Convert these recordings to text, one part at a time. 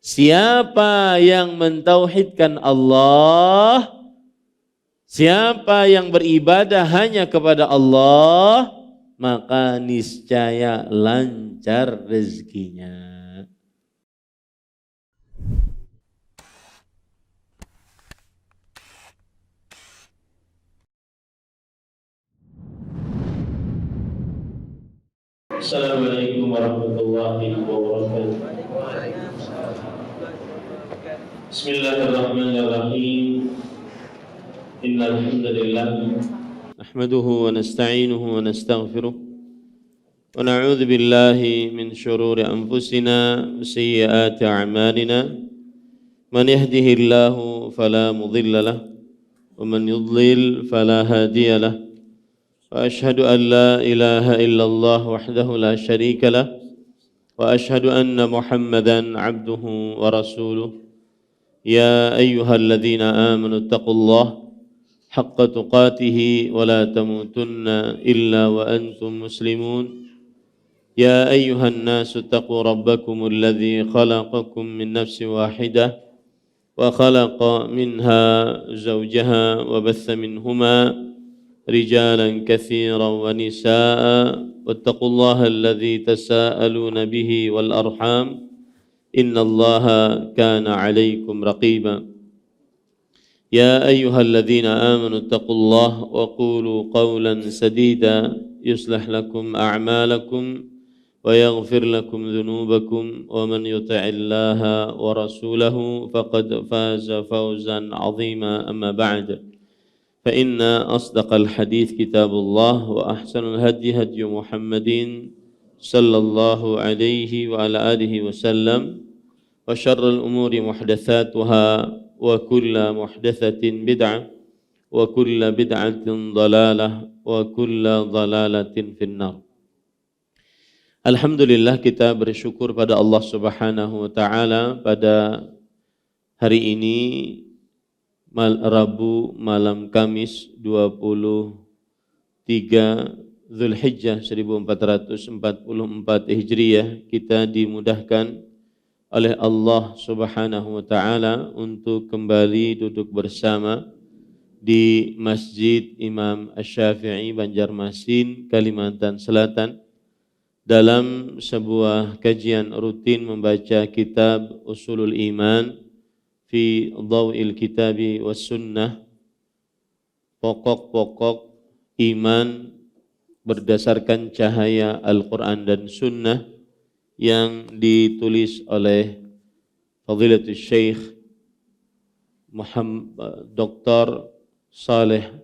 Siapa yang mentauhidkan Allah, siapa yang beribadah hanya kepada Allah, maka niscaya lancar rezekinya. Assalamualaikum warahmatullahi wabarakatuh. Bismillahirrahmanirrahim. Innal hamdalillah nahmaduhu wa nasta'inuhu wa nastaghfiruh wa na'udzu billahi min shururi anfusina wa sayyiati a'malina. Man yahdihillahu fala mudilla lahu wa man yudlil fala hadiya lahu. وأشهد أن لا إله إلا الله وحده لا شريك له وأشهد أن محمدا عبده ورسوله يا أيها الذين آمنوا اتقوا الله حق تقاته ولا تموتن إلا وأنتم مسلمون يا أيها الناس اتقوا ربكم الذي خلقكم من نفس واحدة وخلق منها زوجها وبث منهما رجالا كثيرا ونساء واتقوا الله الذي تساءلون به والأرحام إن الله كان عليكم رقيبا يا أيها الذين آمنوا اتقوا الله وقولوا قولا سديدا يصلح لكم أعمالكم ويغفر لكم ذنوبكم ومن يطع الله ورسوله فقد فاز فوزا عظيما أما بعد فإن أصدق الحديث كتاب الله وأحسن الهدي هدي محمد صلى الله عليه وعلى آله وسلم وشر الأمور محدثاتها وكل محدثة بدعة وكل بدعة ضلالة وكل ضلالة في النار. Alhamdulillah, kita bersyukur pada Allah Subhanahu wa taala pada hari ini Rabu malam Kamis 23 Zulhijjah 1444 Hijriah, kita dimudahkan oleh Allah Subhanahu wa taala untuk kembali duduk bersama di Masjid Imam Asy-Syafi'i Banjarmasin, Kalimantan Selatan dalam sebuah kajian rutin membaca kitab Ushulul Iman fi Dhaw'il Kitabi was Sunnah, pokok-pokok iman berdasarkan cahaya Al-Quran dan Sunnah, yang ditulis oleh Fadilatul Syekh Dr. Saleh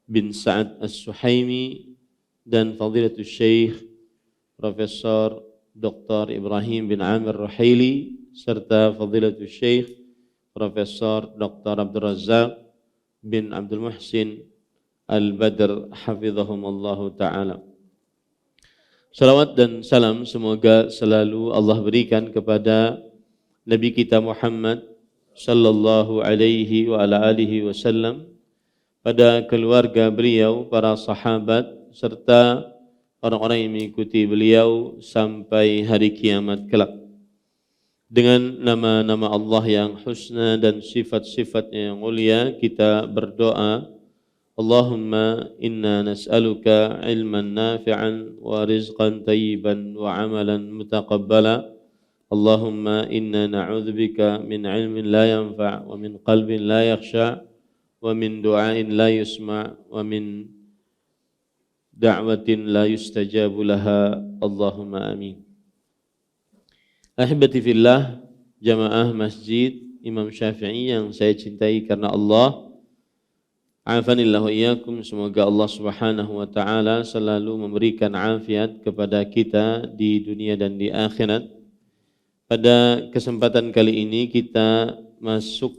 bin Sa'ad As-Suhaimi dan Fadilatul Syekh Profesor Dr. Ibrahim bin Amir Ruhaili serta Fadilatul Syekh Profesor Dr. Abdul Razak bin Abdul Muhsin Al-Badr hafizahumullahu ta'ala. Salawat dan salam semoga selalu Allah berikan kepada Nabi kita Muhammad sallallahu alaihi wa ala alihi wasallam, pada keluarga beliau, para sahabat, serta orang-orang yang mengikuti beliau sampai hari kiamat kelak. Dengan nama-nama Allah yang husna dan sifat-sifatnya yang mulia, kita berdoa, Allahumma inna nas'aluka ilman nafi'an wa rizqan tayyiban wa amalan mutaqabbala. Allahumma inna na'udzubika min ilmin la yanfa' wa min qalbin la yakhsha' wa min du'ain la yusma' wa min da'watin la yustajabu laha. Allahumma amin. Ahibati fillah, jamaah Masjid Imam Syafi'i yang saya cintai karena Allah, afanillahu iyyakum, semoga Allah Subhanahu wa taala selalu memberikan afiat kepada kita di dunia dan di akhirat. Pada kesempatan kali ini kita masuk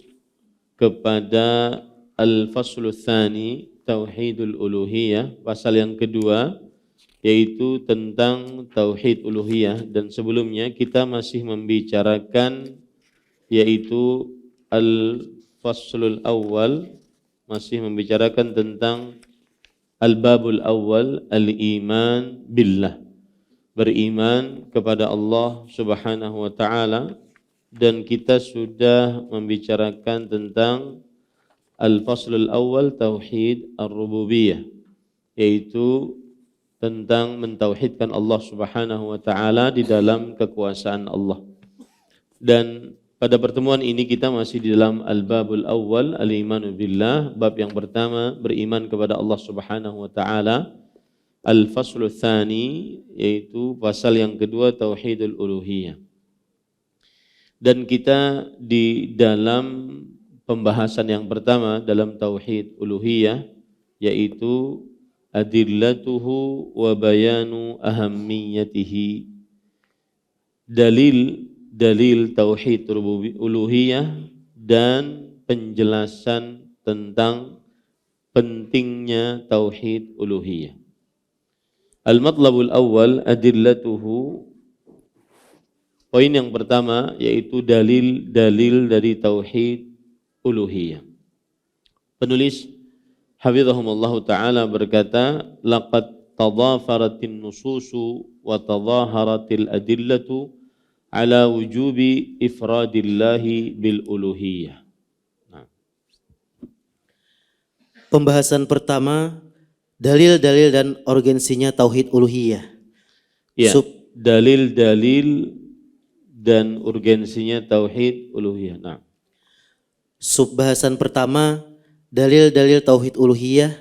kepada Al-Faslu Tsani, Tauhidul Uluhiyah, pasal yang kedua, yaitu tentang Tauhid Uluhiyah. Dan sebelumnya kita masih membicarakan yaitu Al-Faslul Awwal, masih membicarakan tentang Al-Babul Awwal, Al-Iman Billah, beriman kepada Allah Subhanahu wa taala dan kita sudah membicarakan tentang al-faslul awal tauhid ar-rububiyah, yaitu tentang mentauhidkan Allah Subhanahu wa taala di dalam kekuasaan Allah. Dan pada pertemuan ini kita masih di dalam al-babul awal, al-imanu billah, bab yang pertama beriman kepada Allah Subhanahu wa taala. Al-faslul tsani, yaitu pasal yang kedua tauhidul uluhiyah. Dan kita di dalam pembahasan yang pertama dalam tauhid uluhiyah, yaitu adillatuhu wa bayanu ahammiyatihi, dalil tauhid uluhiyah dan penjelasan tentang pentingnya tauhid uluhiyah. Al-matlabul awal adillatuhu, poin yang pertama yaitu dalil-dalil dari tauhid uluhiyah. Penulis hafizahumullah taala berkata, laqad tadafaratin nususu wa tadaharatil adillatu ala wujubi ifradillahi bil uluhiyah. Pembahasan pertama, dalil-dalil dan urgensinya tauhid uluhiyah. Ya, dalil-dalil dan urgensinya tauhid uluhiyah. Nah. Subbahasan pertama, dalil-dalil tauhid uluhiyah.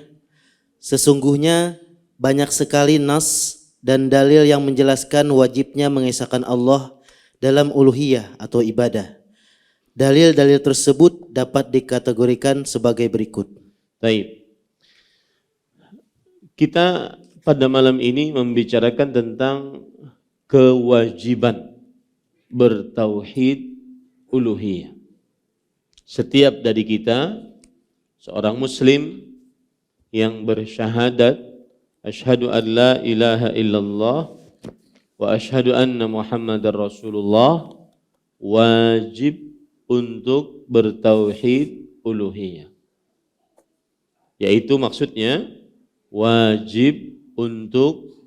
Sesungguhnya banyak sekali nas dan dalil yang menjelaskan wajibnya mengesahkan Allah dalam uluhiyah atau ibadah. Dalil-dalil tersebut dapat dikategorikan sebagai berikut. Baik. Kita pada malam ini membicarakan tentang kewajiban bertauhid uluhiyah. Setiap dari kita, seorang muslim yang bersyahadat asyhadu an la ilaha illallah wa asyhadu anna muhammadar rasulullah, wajib untuk bertauhid uluhiyah. Yaitu maksudnya wajib untuk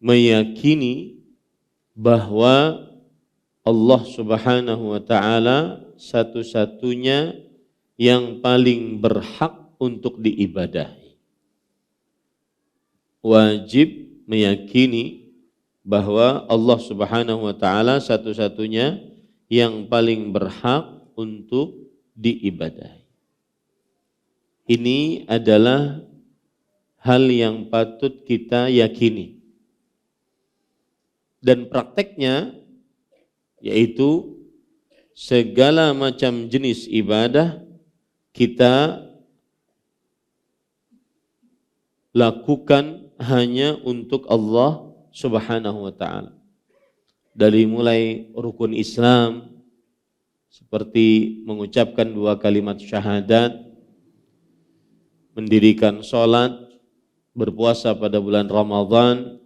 meyakini bahwa Allah Subhanahu wa taala satu-satunya yang paling berhak untuk diibadahi. Wajib meyakini bahwa Allah Subhanahu wa taala satu-satunya yang paling berhak untuk diibadahi. Ini adalah hal yang patut kita yakini. Dan prakteknya yaitu segala macam jenis ibadah kita lakukan hanya untuk Allah Subhanahu wa taala. Dari mulai rukun Islam seperti mengucapkan 2 kalimat syahadat, mendirikan sholat, berpuasa pada bulan Ramadan,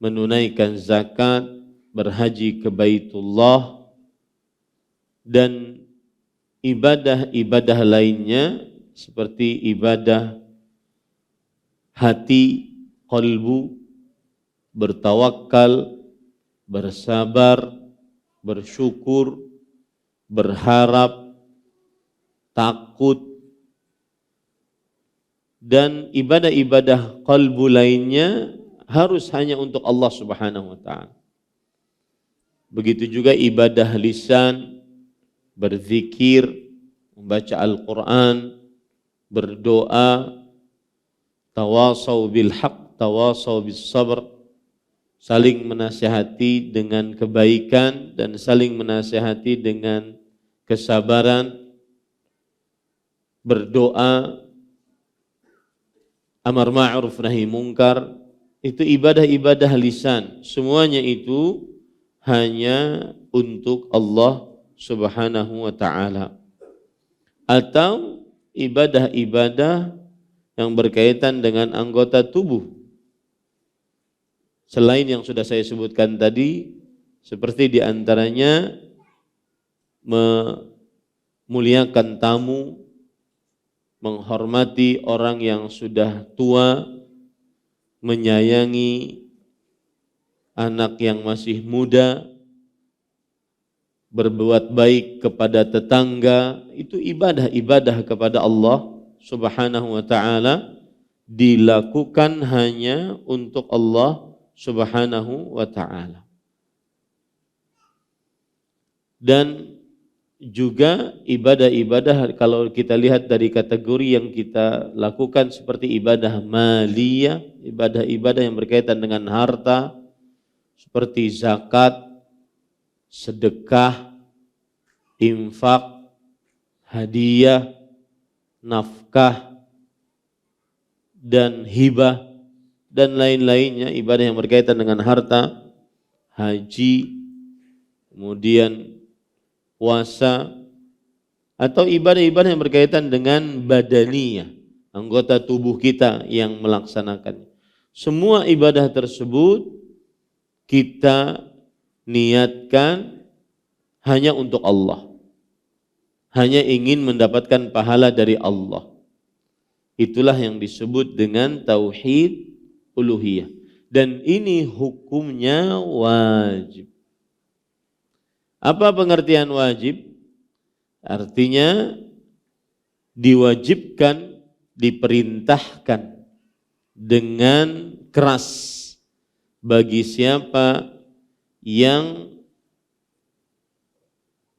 menunaikan zakat, berhaji ke Baitullah, dan ibadah-ibadah lainnya seperti ibadah hati, qalbu, bertawakal, bersabar, bersyukur, berharap, takut, dan ibadah-ibadah qalbu lainnya harus hanya untuk Allah Subhanahu wa taala. Begitu juga ibadah lisan, berzikir, membaca Al-Qur'an, berdoa, tawasau bil haq, tawasau bis sabr, saling menasihati dengan kebaikan dan saling menasihati dengan kesabaran, berdoa, amar ma'ruf nahi mungkar, itu ibadah-ibadah lisan. Semuanya itu hanya untuk Allah Subhanahu wa taala. Atau ibadah-ibadah yang berkaitan dengan anggota tubuh. Selain yang sudah saya sebutkan tadi, seperti diantaranya memuliakan tamu, menghormati orang yang sudah tua, menyayangi anak yang masih muda, berbuat baik kepada tetangga, itu ibadah-ibadah kepada Allah Subhanahu wa ta'ala, dilakukan hanya untuk Allah Subhanahu wa ta'ala. Dan juga ibadah-ibadah, kalau kita lihat dari kategori yang kita lakukan seperti ibadah maliyah, ibadah-ibadah yang berkaitan dengan harta seperti zakat, sedekah, infak, hadiah, nafkah, dan hibah, dan lain-lainnya, ibadah yang berkaitan dengan harta, haji, kemudian puasa, atau ibadah-ibadah yang berkaitan dengan badaniyah, anggota tubuh kita yang melaksanakannya. Semua ibadah tersebut kita niatkan hanya untuk Allah, hanya ingin mendapatkan pahala dari Allah. Itulah yang disebut dengan tauhid uluhiyah, dan ini hukumnya wajib. Apa pengertian wajib? Artinya diwajibkan, diperintahkan dengan keras bagi siapa yang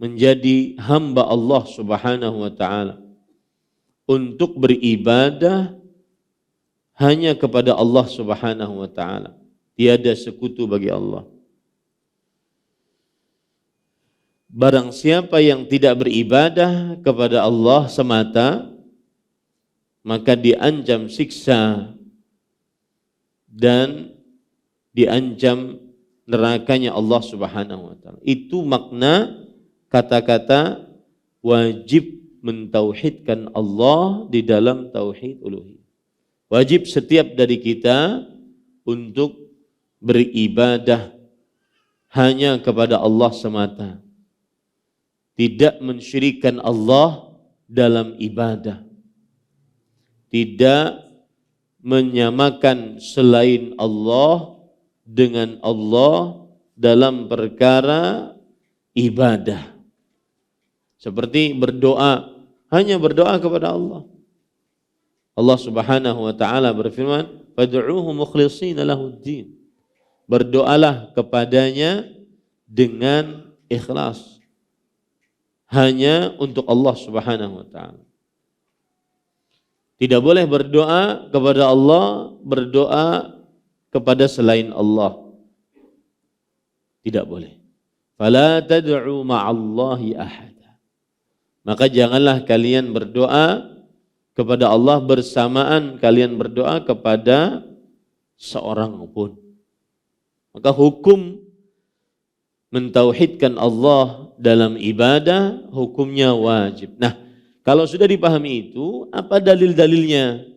menjadi hamba Allah Subhanahu wa ta'ala untuk beribadah hanya kepada Allah Subhanahu wa ta'ala. Tiada sekutu bagi Allah. Barang siapa yang tidak beribadah kepada Allah semata, maka diancam siksa dan diancam nerakanya Allah Subhanahu wa ta'ala. Itu makna kata-kata wajib mentauhidkan Allah di dalam tauhid uluhiyah. Wajib setiap dari kita untuk beribadah hanya kepada Allah semata. Tidak mensyirikkan Allah dalam ibadah. Tidak menyamakan selain Allah dengan Allah dalam perkara ibadah. Seperti berdoa, hanya berdoa kepada Allah. Allah Subhanahu wa ta'ala berfirman, "Fad'uuhu mukhlishina lahuddin." Berdoalah kepadanya dengan ikhlas, hanya untuk Allah Subhanahu wa ta'ala. Tidak boleh berdoa kepada Allah, berdoa kepada selain Allah. Tidak boleh. Fala tad'u ma'allahi ahada. Maka janganlah kalian berdoa kepada Allah bersamaan kalian berdoa kepada seorang pun. Maka hukum mentauhidkan Allah dalam ibadah hukumnya wajib. Nah, kalau sudah dipahami itu, apa dalil-dalilnya?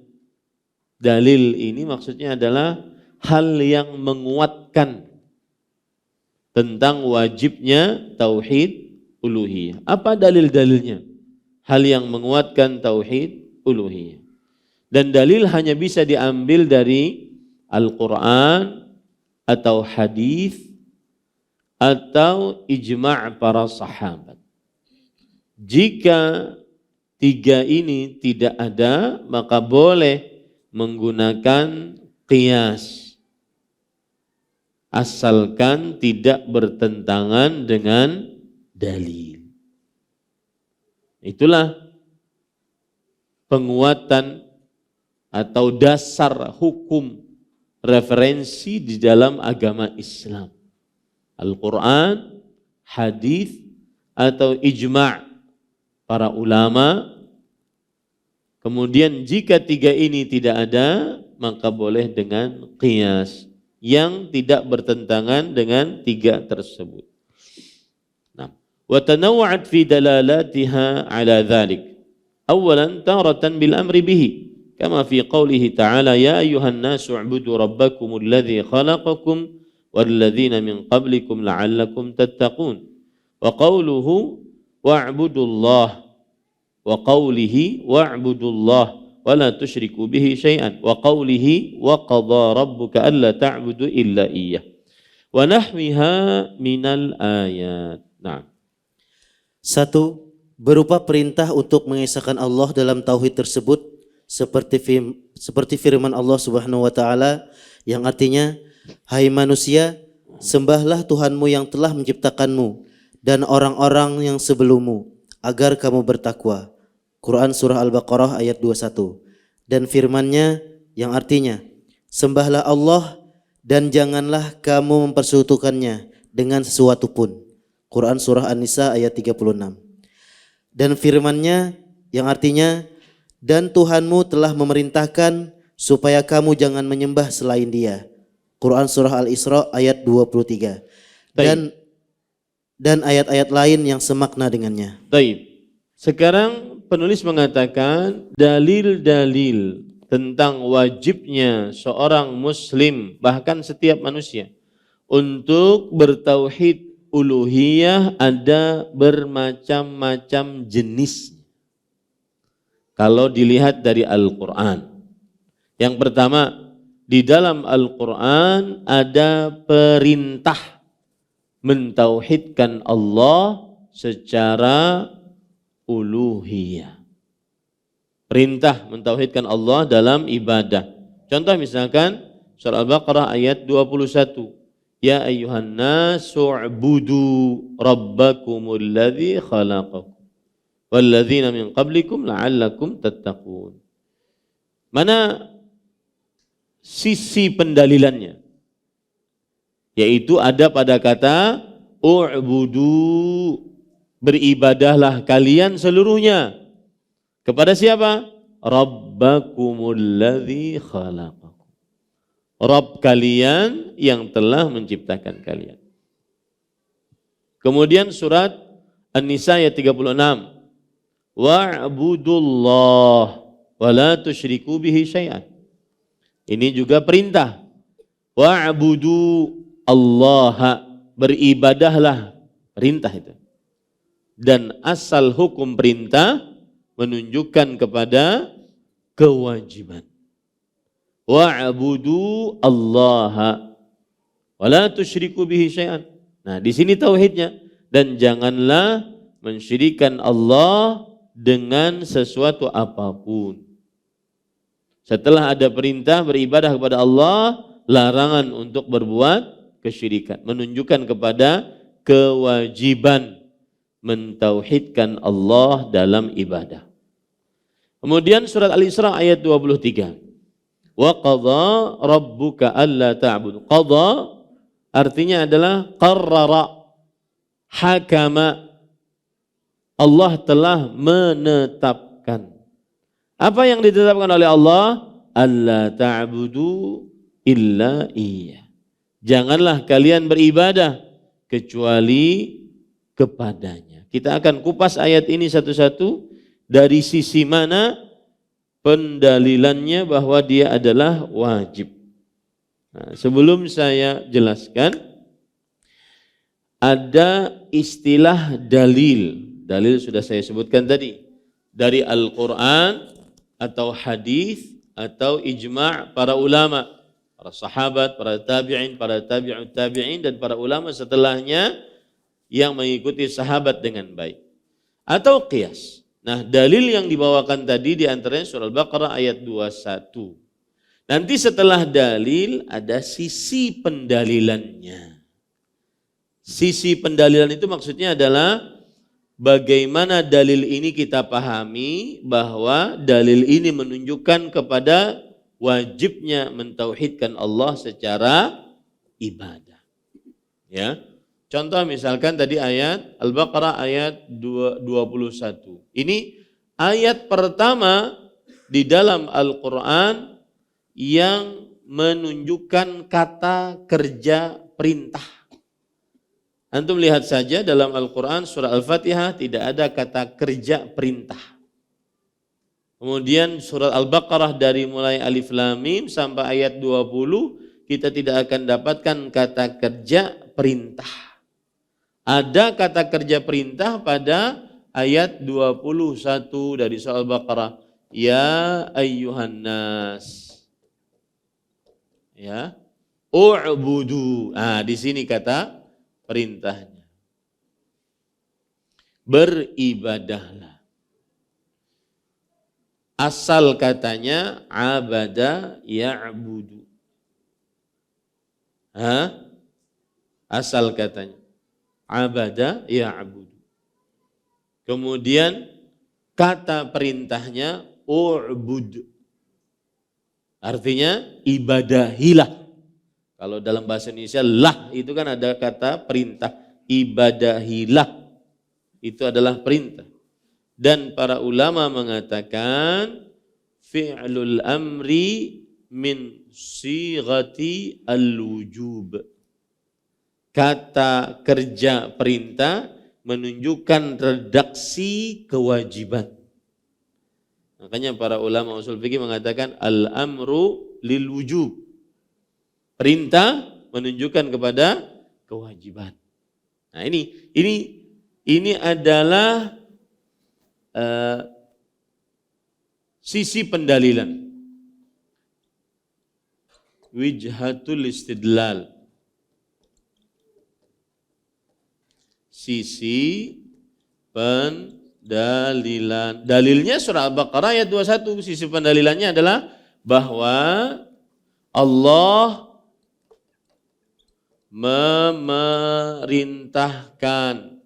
Dalil ini maksudnya adalah hal yang menguatkan tentang wajibnya tauhid uluhiyah. Apa dalil-dalilnya? Hal yang menguatkan tauhid uluhiyah. Dan dalil hanya bisa diambil dari Al-Quran atau hadis atau ijma' para sahabat. Jika tiga ini tidak ada, maka boleh menggunakan qiyas, asalkan tidak bertentangan dengan dalil. Itulah penguatan atau dasar hukum referensi di dalam agama Islam. Al-Quran, hadis, atau ijma' para ulama. Kemudian jika tiga ini tidak ada, maka boleh dengan qiyas yang tidak bertentangan dengan tiga tersebut. Nah, wa tanawwa'at fi dalalatiha ala dhalik. Awalan taratan bil amri bihi, kama fi qawlihi ta'ala ya ayyuhan nasu u'budu rabbakumul ladzi khalaqakum walladzina min qablikum la'allakum tattaqun. Wa qawluhu wa'budullah wa qawlihi wa'budullah wa la tusyriku bihi syai'an wa qawlihi wa qadha rabbuka alla ta'budu illa iyyah wa nahwiha minal ayat. Nah, Satu, berupa perintah untuk mengesahkan Allah dalam tauhid tersebut seperti firman Allah Subhanahu wa taala yang artinya, hai manusia, sembahlah Tuhanmu yang telah menciptakanmu dan orang-orang yang sebelummu agar kamu bertakwa. Quran surah Al-Baqarah ayat 21. Dan firman-Nya yang artinya, sembahlah Allah dan janganlah kamu mempersekutukannya dengan sesuatu pun. Quran surah An-Nisa ayat 36. Dan firman-Nya yang artinya, dan Tuhanmu telah memerintahkan supaya kamu jangan menyembah selain Dia. Quran surah Al-Isra ayat 23. Dan ayat-ayat lain yang semakna dengannya. Baik. Sekarang penulis mengatakan dalil-dalil tentang wajibnya seorang muslim, bahkan setiap manusia, untuk bertauhid uluhiyah ada bermacam-macam jenis. Kalau dilihat dari Al-Quran. Yang pertama, di dalam Al-Quran ada perintah mentauhidkan Allah secara uluhiyah. Perintah mentauhidkan Allah dalam ibadah. Contoh misalkan surah Al-Baqarah ayat 21. Ya ayyuhan nasu u'budu rabbakumul ladzi khalaqakum walladzina min qablikum la'allakum tattaqun. Mana sisi pendalilannya? Yaitu ada pada kata u'budu, beribadahlah kalian seluruhnya. Kepada siapa? Rabbakumul ladzi khalaqakum. Rabb kalian yang telah menciptakan kalian. Kemudian surat An-Nisa ayat 36. Wa'budullah wa la tusyriku bihi syai'an. Ini juga perintah. Wa'budu Allah, beribadahlah, perintah itu. Dan asal hukum perintah menunjukkan kepada kewajiban. Wa'budu Allah wa la tusyriku bihi syai'an. Nah, di sini tauhidnya, dan janganlah mensyirikan Allah dengan sesuatu apapun. Setelah ada perintah beribadah kepada Allah, larangan untuk berbuat kesyirikan, menunjukkan kepada kewajiban mentauhidkan Allah dalam ibadah. Kemudian surat Al-Isra ayat 23. Wa qadha rabbuka alla ta'budu. Qadha artinya adalah qarrara, hakama. Allah telah menetapkan. Apa yang ditetapkan oleh Allah? Alla ta'budu illa iya. Janganlah kalian beribadah kecuali kepadanya. Kita akan kupas ayat ini satu-satu dari sisi mana pendalilannya bahwa dia adalah wajib. Nah, sebelum saya jelaskan, ada istilah dalil. Dalil sudah saya sebutkan tadi. Dari Al-Quran atau hadis atau ijma' para ulama, para sahabat, para tabi'in, para tabi'ut tabi'in, dan para ulama setelahnya yang mengikuti sahabat dengan baik. Atau qiyas. Nah, dalil yang dibawakan tadi diantaranya surah Al-Baqarah ayat 21. Nanti setelah dalil ada sisi pendalilannya. Sisi pendalilan itu maksudnya adalah bagaimana dalil ini kita pahami bahwa dalil ini menunjukkan kepada wajibnya mentauhidkan Allah secara ibadah. Ya. Contoh misalkan tadi ayat Al-Baqarah ayat 21. Ini ayat pertama di dalam Al-Quran yang menunjukkan kata kerja perintah. Antum lihat saja dalam Al-Quran surah Al-Fatihah tidak ada kata kerja perintah. Kemudian surat Al-Baqarah dari mulai Alif Lam Mim sampai ayat 20 kita tidak akan dapatkan kata kerja perintah. Ada kata kerja perintah pada ayat 21 dari surah Al-Baqarah. Ya ayyuhan nas. Ya. U'budu. Nah, di sini kata perintahnya. beribadahlah. Asal katanya abada ya'budu. Asal katanya abada ya'budu. Kemudian kata perintahnya u'bud. Artinya ibadahilah. Kalau dalam bahasa Indonesia lah itu kan ada kata perintah, ibadahilah. Itu adalah perintah. Dan para ulama mengatakan fi'lul amri min sighati al-wujub. Kata kerja perintah menunjukkan redaksi kewajiban. Makanya para ulama usul fikih mengatakan al-amru lil wujub. Perintah menunjukkan kepada kewajiban. Nah, ini adalah sisi pendalilan. Wijhatul istidlal. Sisi pendalilan. Dalilnya surah Al-Baqarah ayat 21. Sisi pendalilannya adalah bahwa Allah memerintahkan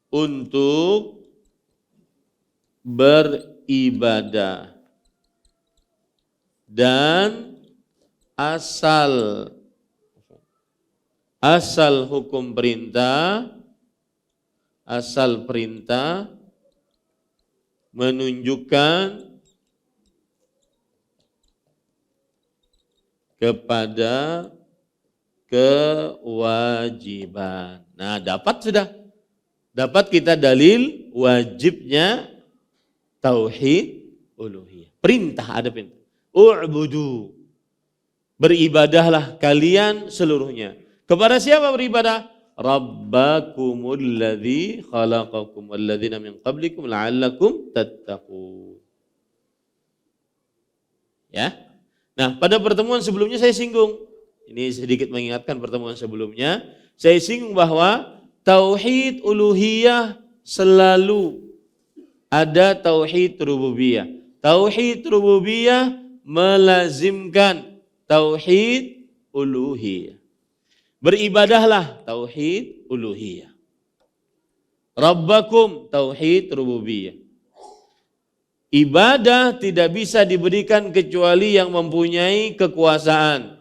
untuk beribadah dan asal hukum perintah, asal perintah menunjukkan kepada kewajiban. Nah, dapat kita dalil wajibnya tauhid uluhiyah. Perintah, ada perintah. U'budu. Beribadahlah kalian seluruhnya. Kepada siapa beribadah? Rabbakumul ladzi khalaqakum walladzina min qablikum la'allakum tattaqun. Ya. Nah, pada pertemuan sebelumnya saya singgung. Ini sedikit mengingatkan pertemuan sebelumnya. Saya singgung bahwa tauhid uluhiyah selalu ada tauhid rububiyah. Tauhid rububiyah melazimkan tauhid uluhiyah. Beribadahlah tauhid uluhiyah. Rabbakum tauhid rububiyah. Ibadah tidak bisa diberikan kecuali yang mempunyai kekuasaan.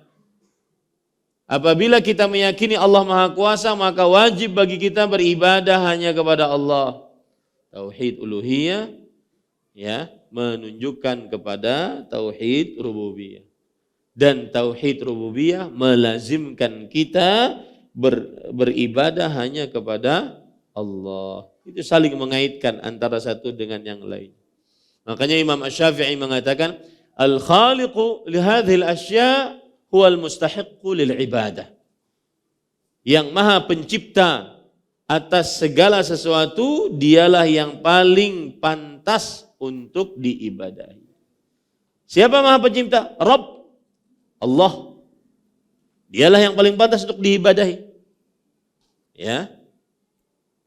Apabila kita meyakini Allah Maha Kuasa, maka wajib bagi kita beribadah hanya kepada Allah. Tauhid uluhiyah ya menunjukkan kepada tauhid rububiyah. Dan tauhid rububiyah melazimkan kita beribadah hanya kepada Allah. Itu saling mengaitkan antara satu dengan yang lain. Makanya Imam Asy-Syafi'i mengatakan al-khaliqu li hadhil asya' huwal mustahiqqu lil ibadah. Yang maha pencipta atas segala sesuatu, dialah yang paling pantas untuk diibadahi. Siapa maha pencipta? Rabb, Allah. Dialah yang paling pantas untuk diibadahi. Ya.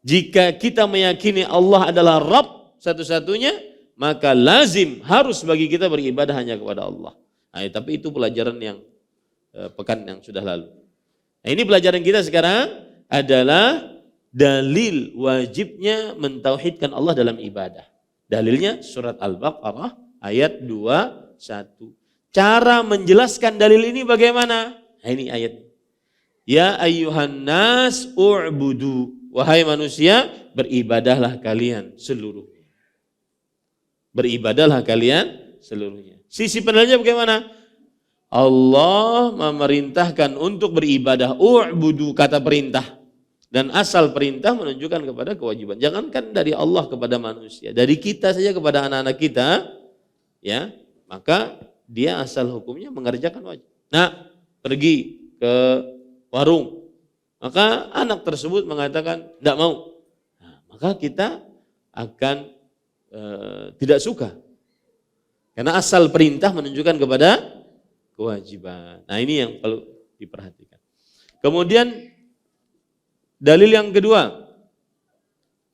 Jika kita meyakini Allah adalah Rabb satu-satunya, maka lazim harus bagi kita beribadah hanya kepada Allah. Nah, tapi itu pelajaran yang pekan yang sudah lalu. Nah, ini pelajaran kita sekarang adalah dalil wajibnya mentauhidkan Allah dalam ibadah. Dalilnya surat Al-Baqarah ayat 21. Cara menjelaskan dalil ini bagaimana? Nah, ini ayat. Ya ayyuhan nas u'budu. Wahai manusia, beribadahlah kalian seluruhnya. Beribadahlah kalian seluruhnya. Sisi pendalilannya bagaimana? Allah memerintahkan untuk beribadah. U'budu kata perintah. Dan asal perintah menunjukkan kepada kewajiban. Jangankan dari Allah kepada manusia. Dari kita saja kepada anak-anak kita. Ya, maka dia asal hukumnya mengerjakan wajib. Nah, pergi ke warung. Maka anak tersebut mengatakan tidak mau. Nah, maka kita akan tidak suka. Karena asal perintah menunjukkan kepada kewajiban. Nah, ini yang perlu diperhatikan. Kemudian dalil yang kedua,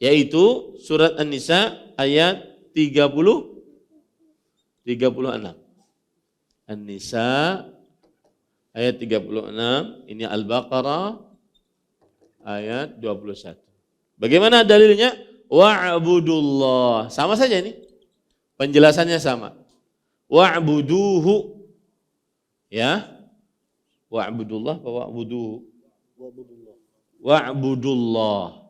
yaitu surat An-Nisa ayat 36. An-Nisa ayat 36, ini Al-Baqarah ayat 21. Bagaimana dalilnya? Wa'budullah. Sama saja ini. Penjelasannya sama. Wa'buduhu. Ya. Wa'budullah apa wa'buduhu? Wa'budullah.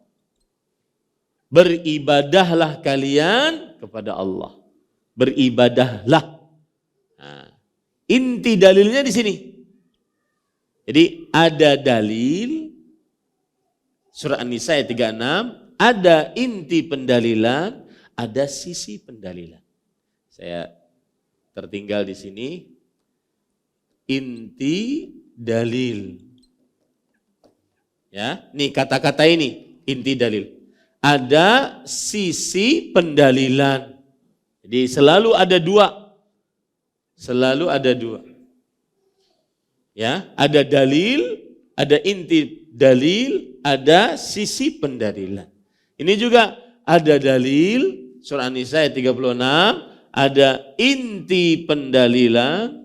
Beribadahlah kalian kepada Allah. Beribadahlah. Nah, inti dalilnya di sini. Jadi ada dalil surah An-Nisa ayat 36, ada inti pendalilan, ada sisi pendalilan. Saya tertinggal di sini. Inti dalil. Ya, nih kata-kata ini inti dalil. Ada sisi pendalilan. Jadi selalu ada dua. Selalu ada dua. Ya, ada dalil, ada inti dalil, ada sisi pendalilan. Ini juga ada dalil, surah An-Nisa ayat 36, ada inti pendalilan,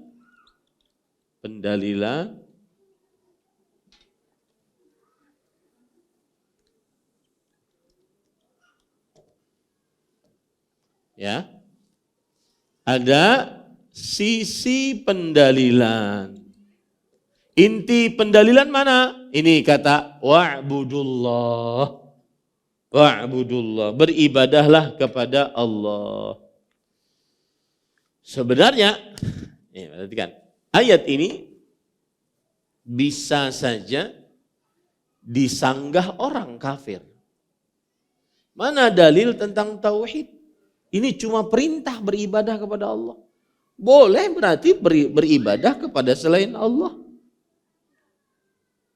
ya, ada sisi pendalilan. Inti pendalilan mana? Ini kata wa'budullah. Wa'budullah. Beribadahlah kepada Allah. Sebenarnya, perhatikan, ayat ini bisa saja disanggah orang kafir. Mana dalil tentang tauhid? Ini cuma perintah beribadah kepada Allah. Boleh berarti beribadah kepada selain Allah.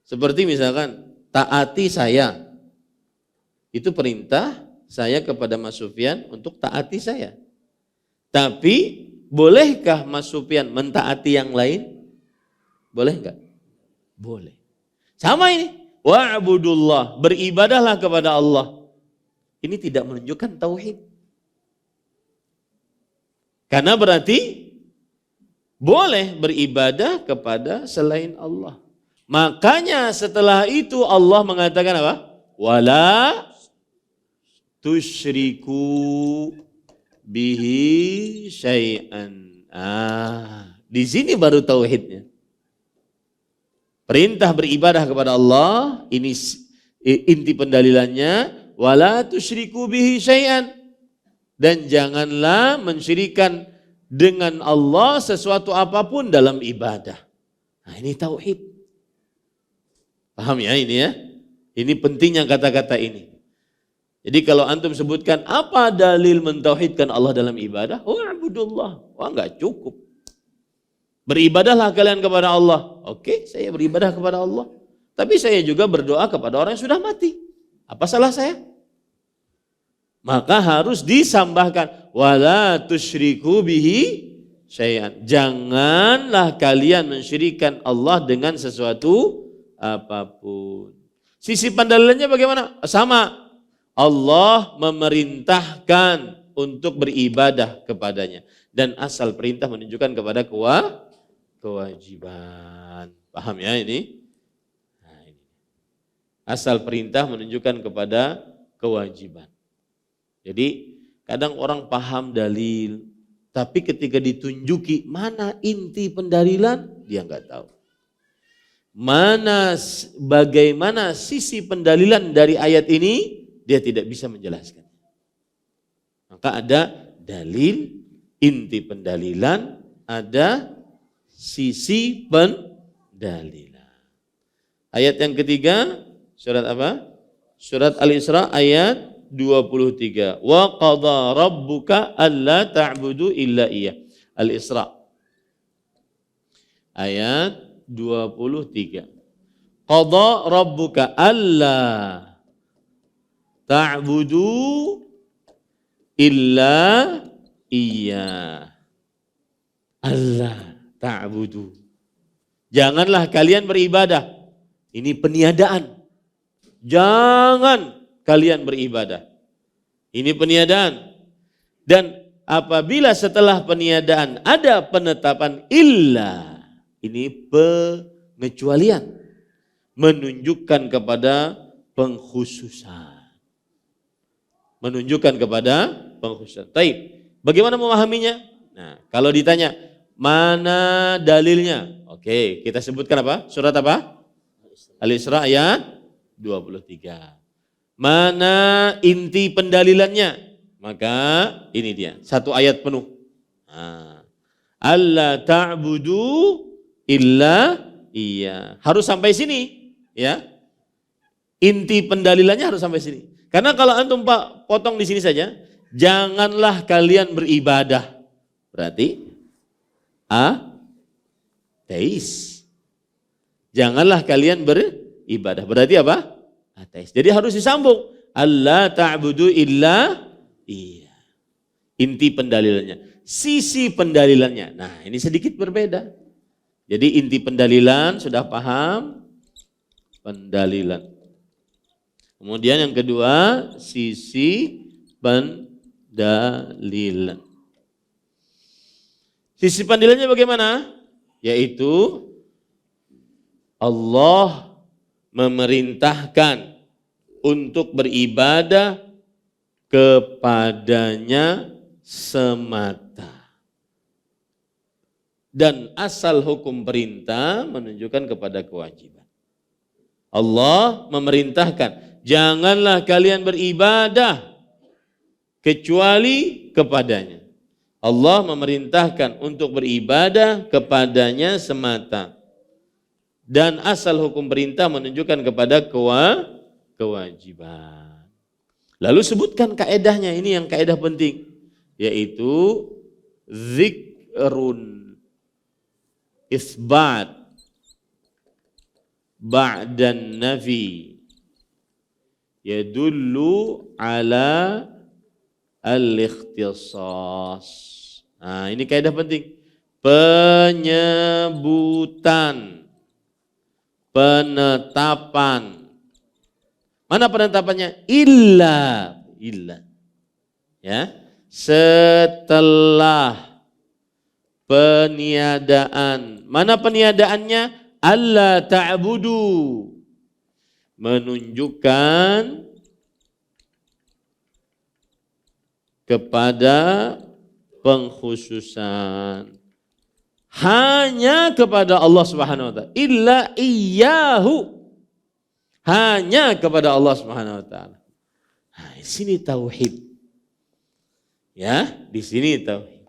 Seperti misalkan, taati saya. Itu perintah saya kepada Mas Sufyan untuk taati saya. Tapi, bolehkah Mas Sufyan mentaati yang lain? Boleh enggak? Boleh. Sama ini. Wa'budullah. Beribadahlah kepada Allah. Ini tidak menunjukkan tauhid. Karena berarti boleh beribadah kepada selain Allah. Makanya setelah itu Allah mengatakan apa? Wala tusyriku bihi syai'an. Di sini baru tauhidnya. Perintah beribadah kepada Allah, ini inti pendalilannya, wala tusyriku bihi syai'an. Dan janganlah mensyirikan dengan Allah sesuatu apapun dalam ibadah. Nah, ini tauhid. Paham ya ini ya? Ini pentingnya kata-kata ini. Jadi kalau antum sebutkan apa dalil mentauhidkan Allah dalam ibadah? Wa'budullah. Wah, enggak cukup. Beribadahlah kalian kepada Allah. Oke, saya beribadah kepada Allah. Tapi saya juga berdoa kepada orang yang sudah mati. Apa salah saya? Maka harus disambahkan wala tusyriku bihi syai'an. Janganlah kalian mensyirikan Allah dengan sesuatu apapun. Sisi pendalilannya bagaimana? Sama. Allah memerintahkan untuk beribadah kepadanya. Dan asal perintah menunjukkan kepada kewajiban. Paham ya ini? Nah, ini. Asal perintah menunjukkan kepada kewajiban. Jadi kadang orang paham dalil, tapi ketika ditunjuki mana inti pendalilan, dia enggak tahu. Bagaimana sisi pendalilan dari ayat ini, dia tidak bisa menjelaskan. Maka ada dalil, inti pendalilan, ada sisi pendalilan. Ayat yang ketiga, surat apa? Surat Al-Isra ayat 23. Wa qadha rabbuka alla ta'budu illa iyyah. Al-Isra ayat 23. Qadha rabbuka alla ta'budu illa iyyah. Allah ta'budu. Janganlah kalian beribadah. Ini peniadaan. Jangan kalian beribadah. Ini peniadaan. Dan apabila setelah peniadaan ada penetapan illa, ini pengecualian, menunjukkan kepada pengkhususan. Menunjukkan kepada pengkhususan. Taib. Bagaimana memahaminya? Nah, kalau ditanya mana dalilnya? Oke, kita sebutkan apa? Surat apa? Al-Isra ayat 23. Mana inti pendalilannya? Maka ini dia, satu ayat penuh. Alla ta'budu illa iya. Harus sampai sini, ya. Inti pendalilannya harus sampai sini. Karena kalau antum Pak potong di sini saja, janganlah kalian beribadah. Berarti ateis. Janganlah kalian beribadah. Berarti apa? Ateis. Jadi harus disambung. Allah ta'budu illa iya. Inti pendalilannya. Sisi pendalilannya. Nah, ini sedikit berbeda. Jadi inti pendalilan sudah paham? Pendalilan. Kemudian yang kedua, sisi pendalilan. Sisi pendalilannya bagaimana? Yaitu Allah memerintahkan untuk beribadah kepadanya semata. Dan asal hukum perintah menunjukkan kepada kewajiban. Allah memerintahkan, janganlah kalian beribadah kecuali kepadanya. Allah memerintahkan untuk beribadah kepadanya semata. Dan asal hukum perintah menunjukkan kepada kewajiban. Lalu sebutkan kaedahnya, ini yang kaedah penting, yaitu zikrun isbat ba'dan nafi yadullu ala al-ikhtisas. Nah, ini kaedah penting. Penyebutan, penetapan. Mana penetapannya? Illa. Ya. Setelah peniadaan. Mana peniadaannya? Allah ta'budu. Menunjukkan kepada pengkhususan. Hanya kepada Allah Subhanahu wa taala. Illa iyyahu. Hanya kepada Allah Subhanahu wa taala. Nah, di sini tauhid. Ya, di sini tauhid.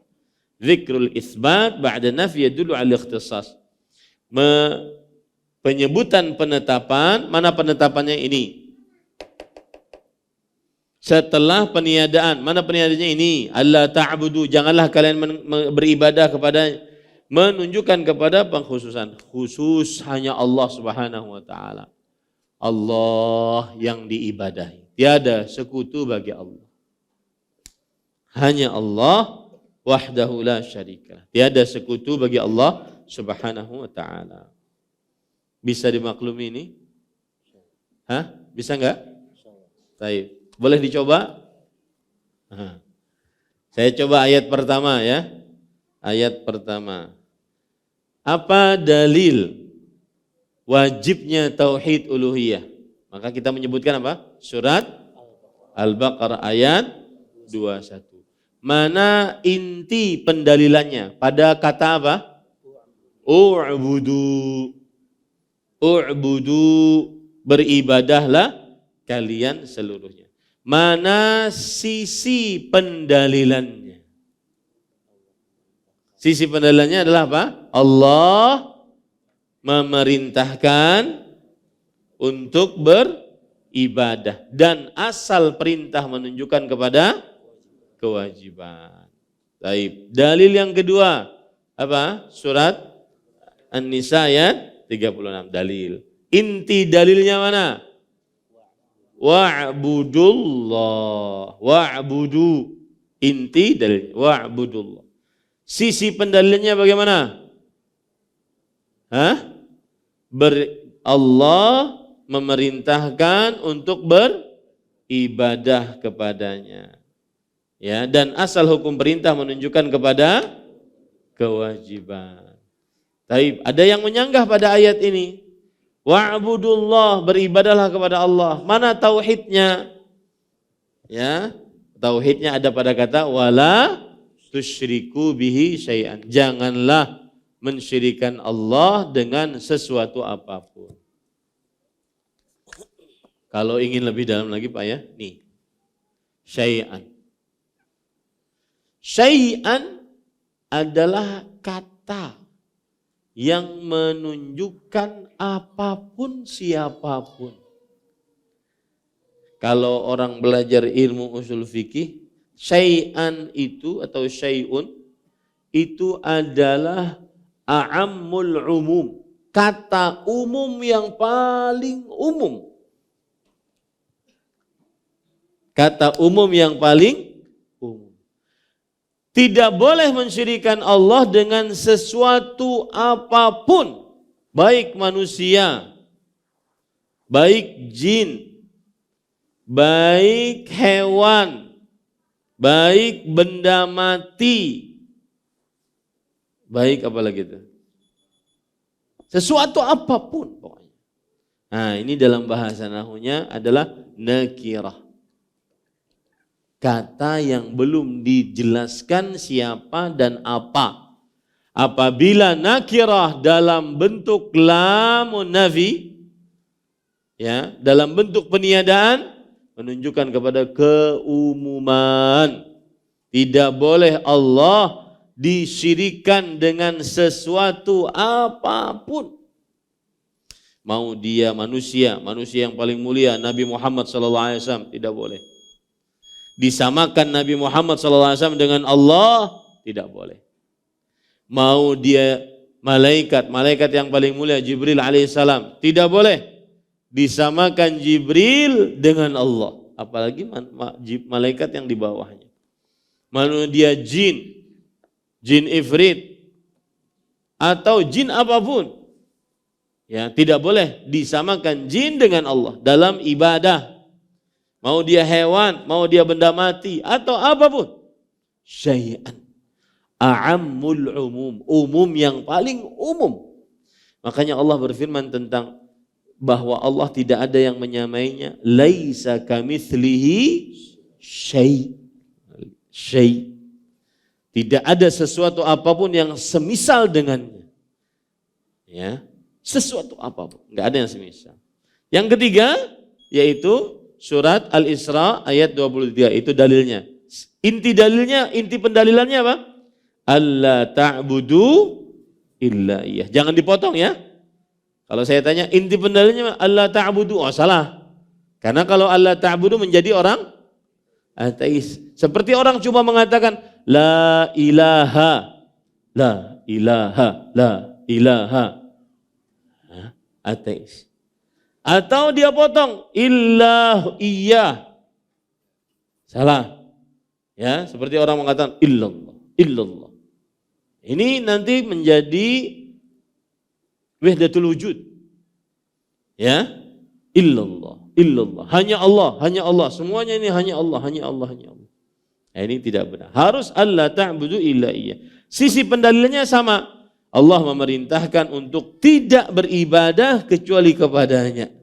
Zikrul isbat ba'da nafi yadullu 'ala ikhtisas. Penyebutan penetapan, mana penetapannya ini? Setelah peniadaan, mana peniadaannya ini? Allah ta'budu, janganlah kalian beribadah kepada, menunjukkan kepada pengkhususan. Khusus hanya Allah Subhanahu wa taala. Allah yang diibadahi. Tiada sekutu bagi Allah. Hanya Allah wahdahu la syarika. Tiada sekutu bagi Allah Subhanahu wa taala. Bisa dimaklumi ini? Hah? Bisa enggak? Baik. Boleh dicoba? Saya coba ayat pertama ya. Ayat pertama. Apa dalil wajibnya tauhid uluhiyah? Maka kita menyebutkan apa? Surat Al-Baqarah ayat 21. Mana inti pendalilannya? Pada kata apa? U'budu. U'budu, beribadahlah kalian seluruhnya. Mana sisi pendalilannya? Sisi pendalilannya adalah apa? Allah memerintahkan untuk beribadah. Dan asal perintah menunjukkan kepada kewajiban. Baik. Dalil yang kedua apa? Surat An-Nisa ayat 36. Dalil. Inti dalilnya mana? Wa'budullah. Wa'budu. Inti dalil. Wa'budullah. Sisi pendalilannya bagaimana? Allah memerintahkan untuk ibadah kepadanya. Ya, dan asal hukum perintah menunjukkan kepada kewajiban. Tapi ada yang menyanggah pada ayat ini. Wa'budullah, beribadahlah kepada Allah. Mana tauhidnya? Ya, tauhidnya ada pada kata wala tusyriku bihi syai'an. Janganlah mensyirikan Allah dengan sesuatu apapun. Kalau ingin lebih dalam lagi Pak ya, nih. Syai'an. Syai'an adalah kata yang menunjukkan apapun siapapun. Kalau orang belajar ilmu usul fikih, syai'an itu atau syai'un itu adalah a'ammul umum, kata umum yang paling umum. Kata umum yang paling umum. Tidak boleh mensyirikan Allah dengan sesuatu apapun, baik manusia, baik jin, baik hewan, baik benda mati, baik apa lagi itu? Sesuatu apapun pokoknya. Nah, ini dalam bahasa nahunya adalah nakirah. Kata yang belum dijelaskan siapa dan apa. Apabila nakirah dalam bentuk lamun nafi, ya, dalam bentuk peniadaan, menunjukkan kepada keumuman. Tidak boleh Allah disyirikan dengan sesuatu apapun. Mau dia manusia yang paling mulia, Nabi Muhammad SAW, tidak boleh. Disamakan Nabi Muhammad SAW dengan Allah, tidak boleh. Mau dia malaikat yang paling mulia Jibril alaihissalam, tidak boleh disamakan Jibril dengan Allah, apalagi malaikat yang di bawahnya. Mau dia jin ifrit atau jin apapun, ya tidak boleh disamakan jin dengan Allah dalam ibadah. Mau dia hewan, mau dia benda mati, atau apapun. Syai'an. A'ammul umum yang paling umum. Makanya Allah berfirman tentang bahwa Allah tidak ada yang menyamainya. Laisa kamitslihi syai'. Tidak ada sesuatu apapun yang semisal dengannya. Ya, sesuatu apapun, enggak ada yang semisal. Yang ketiga yaitu Surat Al-Isra ayat 23, itu dalilnya. Inti pendalilannya apa? Alla ta'budu illa iyah. Jangan dipotong ya. Kalau saya tanya inti pendalilannya alla ta'budu, oh salah. Karena kalau alla ta'budu menjadi orang ateis. Seperti orang cuma mengatakan la ilaha, la ilaha, la ilaha. Ateis. Atau dia potong illah iya. Salah. Ya, seperti orang mengatakan illallah. Ini nanti menjadi wahdatul wujud. Ya. Illallah. Hanya Allah. Semuanya ini hanya Allah. Nah, ini tidak benar. Harus alla ta'budu illa iya. Sisi pendalilannya sama. Allah memerintahkan untuk tidak beribadah kecuali kepadanya.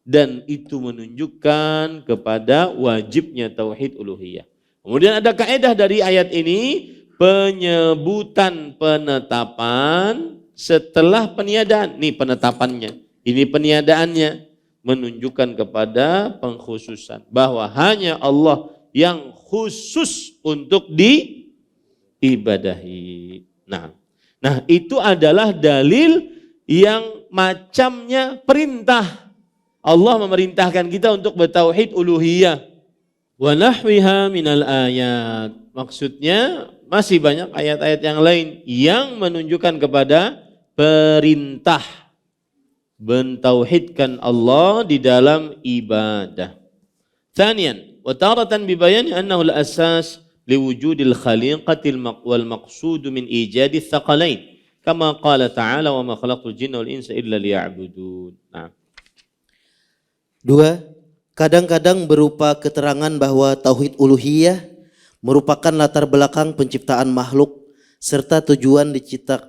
Dan itu menunjukkan kepada wajibnya tauhid uluhiyah. Kemudian ada kaidah dari ayat ini, penyebutan penetapan setelah peniadaan. Ini penetapannya, ini peniadaannya, menunjukkan kepada pengkhususan bahwa hanya Allah yang khusus untuk diibadahi. Nah, itu adalah dalil yang macamnya perintah. Allah memerintahkan kita untuk bertauhid uluhiyah. Wa nahwiha minal ayat. Maksudnya masih banyak ayat-ayat yang lain yang menunjukkan kepada perintah mentauhidkan Allah di dalam ibadah. Tsaniyan, wa taratan bi bayani annahu al-asas liwujudil khaliqatil wal maqsud min ijadi tsaqalain. Kama qala ta'ala wa ma khalaqtul jinna wal insa illa liya'budun. Nah. 2. kadang-kadang berupa keterangan bahwa tauhid uluhiyah merupakan latar belakang penciptaan makhluk serta tujuan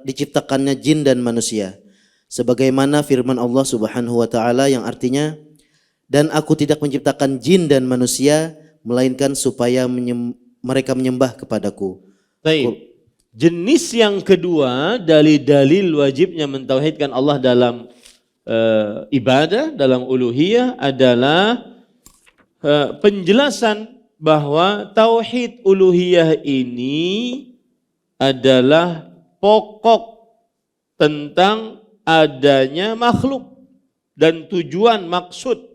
diciptakannya jin dan manusia. Sebagaimana firman Allah Subhanahu wa taala yang artinya, dan aku tidak menciptakan jin dan manusia melainkan supaya mereka menyembah kepadaku. Baik. Jenis yang kedua dalil wajibnya mentauhidkan Allah dalam ibadah, dalam uluhiyah adalah penjelasan bahwa tauhid uluhiyah ini adalah pokok tentang adanya makhluk dan tujuan maksud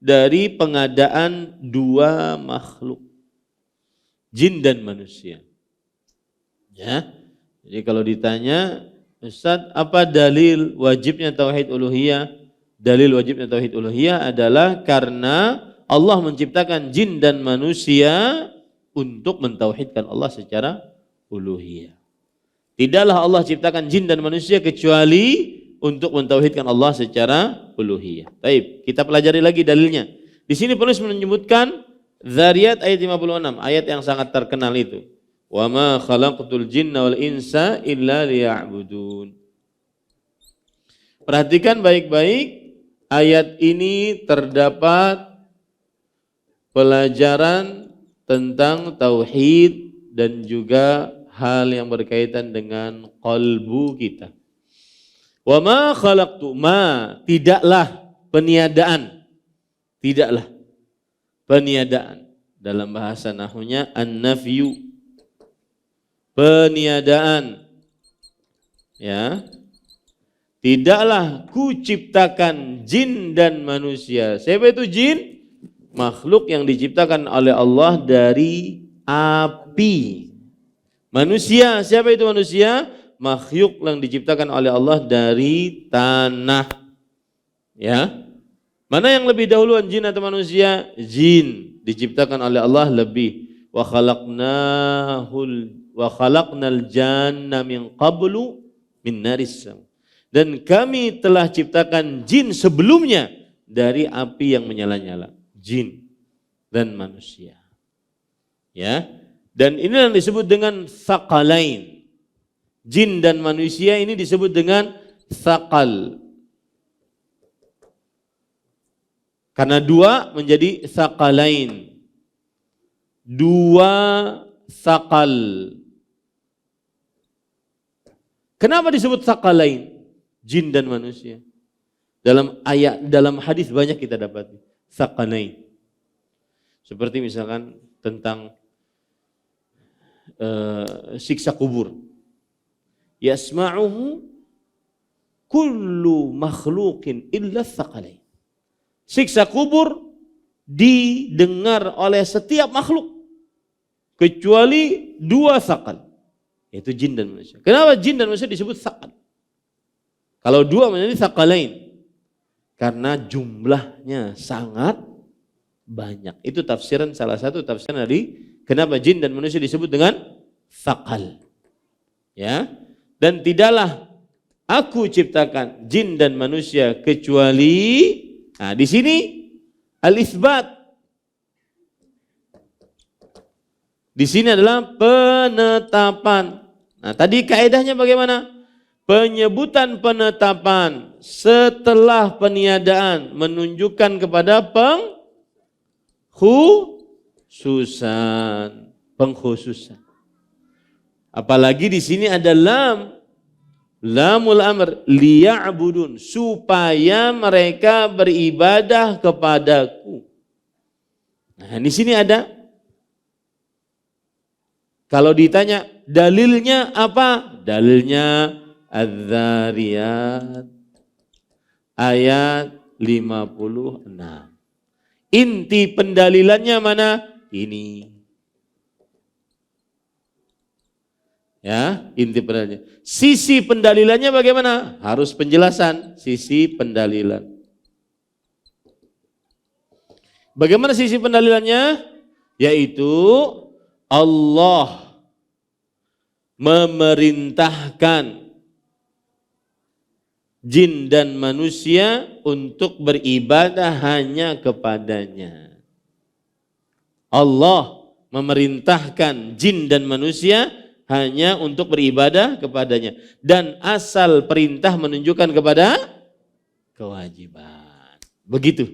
dari pengadaan dua makhluk, jin dan manusia. Ya. Jadi kalau ditanya, Ustaz, apa dalil wajibnya tauhid uluhiyah? Dalil wajibnya tauhid uluhiyah adalah karena Allah menciptakan jin dan manusia untuk mentauhidkan Allah secara uluhiyah. Tidaklah Allah ciptakan jin dan manusia kecuali untuk mentauhidkan Allah secara uluhiyah. Baik, kita pelajari lagi dalilnya. Di sini penulis menyebutkan Dzariyat ayat 56, ayat yang sangat terkenal itu. Wa ma khalaqtul jinna wal insa illa liya'budun. Perhatikan baik-baik, ayat ini terdapat pelajaran tentang tauhid dan juga hal yang berkaitan dengan qalbu kita. Wa ma khalaqtu, ma tidaklah peniadaan. Tidaklah peniadaan. Dalam bahasa nahwunya an-nafyu. Peniadaan. Ya. Tidaklah ku ciptakan jin dan manusia. Siapa itu jin? Makhluk yang diciptakan oleh Allah dari api. Manusia, siapa itu manusia? Makhluk yang diciptakan oleh Allah dari tanah. Ya. Mana yang lebih dahuluan, jin atau manusia? Jin diciptakan oleh Allah lebih. Wa khalaqnal janna min qablu min naris sam. Dan kami telah ciptakan jin sebelumnya dari api yang menyala-nyala. Jin dan manusia. Ya. Dan ini yang disebut dengan tsaqalain. Jin dan manusia ini disebut dengan tsaqal. Karena dua menjadi tsaqalain. Dua tsaqal. Kenapa disebut tsaqalain? Jin dan manusia. Dalam ayat, dalam hadis banyak kita dapati tsaqalain. Seperti misalkan tentang siksa kubur. Yasma'uhu kullu makhluqin illa tsaqalain. Siksa kubur didengar oleh setiap makhluk kecuali dua tsaqal, yaitu jin dan manusia. Kenapa jin dan manusia disebut tsaqal? Kalau dua menjadi tsaqalain, karena jumlahnya sangat banyak. Itu tafsiran, salah satu tafsiran dari kenapa jin dan manusia disebut dengan tsaqal. Ya. Dan tidaklah aku ciptakan jin dan manusia kecuali, nah di sini al-itsbat. Di sini adalah penetapan. Nah, tadi kaidahnya bagaimana? Penyebutan penetapan setelah peniadaan menunjukkan kepada pengkhususan. Apalagi di sini ada lamul amr liya'budun, supaya mereka beribadah kepadaku. Nah, di sini ada. Kalau ditanya dalilnya apa? Dalilnya Adz-Dzariyat ayat 56. Inti pendalilannya mana? Ini. Ya, inti pendalilannya. Sisi pendalilannya bagaimana? Harus penjelasan sisi pendalilan. Bagaimana sisi pendalilannya? Yaitu Allah memerintahkan jin dan manusia untuk beribadah hanya kepadanya. Allah memerintahkan jin dan manusia hanya untuk beribadah kepadanya. Dan asal perintah menunjukkan kepada kewajiban. Begitu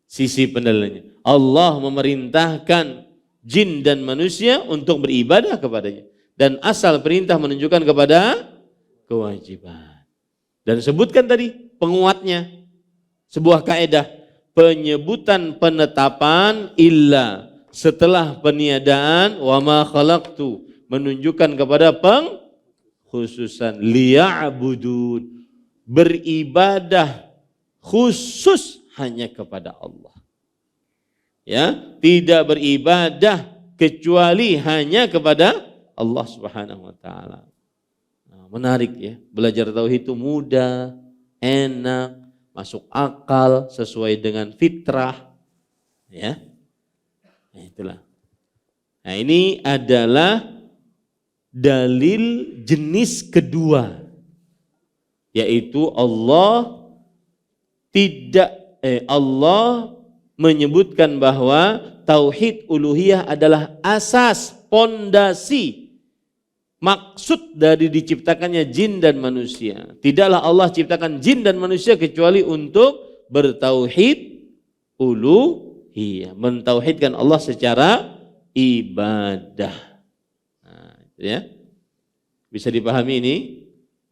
sisi pendalilannya. Allah memerintahkan jin dan manusia untuk beribadah kepadanya. Dan asal perintah menunjukkan kepada kewajiban. Dan sebutkan tadi penguatnya. Sebuah kaedah. Penyebutan penetapan illa setelah peniadaan wa ma khalaqtu menunjukkan kepada pengkhususan liya'budun, beribadah khusus hanya kepada Allah. Ya, tidak beribadah kecuali hanya kepada Allah Subhanahu wa taala. Nah, menarik ya, belajar tauhid itu mudah, enak, masuk akal, sesuai dengan fitrah. Ya. Nah, itulah. Nah, ini adalah dalil jenis kedua, yaitu Allah Allah menyebutkan bahwa tauhid uluhiyah adalah asas, pondasi, maksud dari diciptakannya jin dan manusia. Tidaklah Allah ciptakan jin dan manusia kecuali untuk bertauhid uluhiyah, mentauhidkan Allah secara ibadah. Nah, ya. Bisa dipahami ini?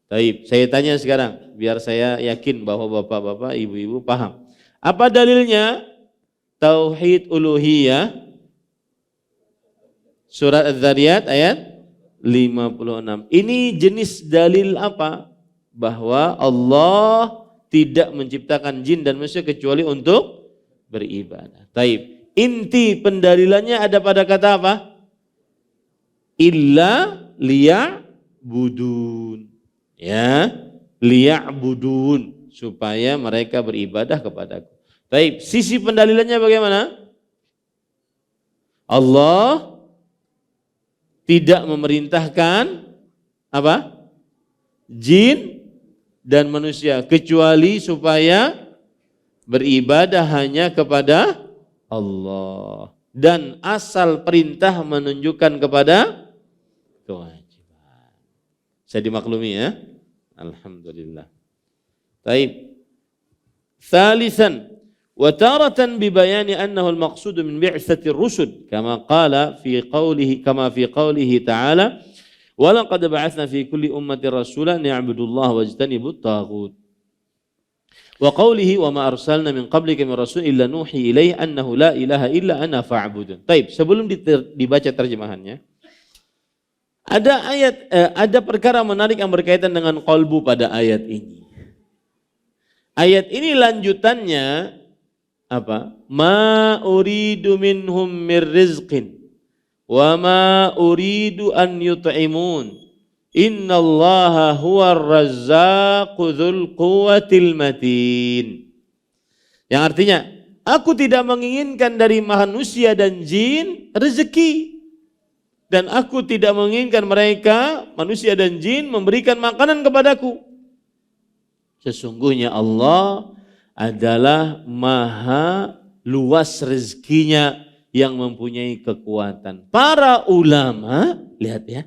Baik, saya tanya sekarang biar saya yakin bahwa bapak-bapak, ibu-ibu paham. Apa dalilnya? Tauhid uluhiyah surat Az-Zariyat ayat 56. Ini jenis dalil apa? Bahwa Allah tidak menciptakan jin dan manusia kecuali untuk beribadah. Taib. Inti pendalilannya ada pada kata apa? Illa liya'budun. Ya, liya'budun, supaya mereka beribadah kepadaku. Baik, sisi pendalilannya bagaimana? Allah tidak memerintahkan apa? Jin dan manusia kecuali supaya beribadah hanya kepada Allah. Dan asal perintah menunjukkan kepada kewajiban. Saya dimaklumi ya? Alhamdulillah. Baik. Thalithan, wa taratan bi bayani annahu al-maqsud min bi'tsati ar-rusul kama qala fi qawlihi ta'ala wa laqad ba'atsna fi kulli ummatin rasulan ya'budullaha wajtanibut taghut. Wa qawlihi wa ma arsalna min qablika min rasul illa nuhi ilaihi annahu la ilaha illa ana fa'budun. Baik, sebelum dibaca terjemahannya, ada perkara menarik yang berkaitan dengan qalbu pada ayat ini. Ayat ini lanjutannya apa? Ma uridu minhum mir rizqin wa ma uridu an yut'imun. Innallaha huwar razzaqu dzul quwwatil matin. Yang artinya, aku tidak menginginkan dari manusia dan jin rezeki. Dan aku tidak menginginkan mereka, manusia dan jin, memberikan makanan kepadaku. Sesungguhnya Allah adalah maha luas rezekinya yang mempunyai kekuatan. Para ulama, lihat ya,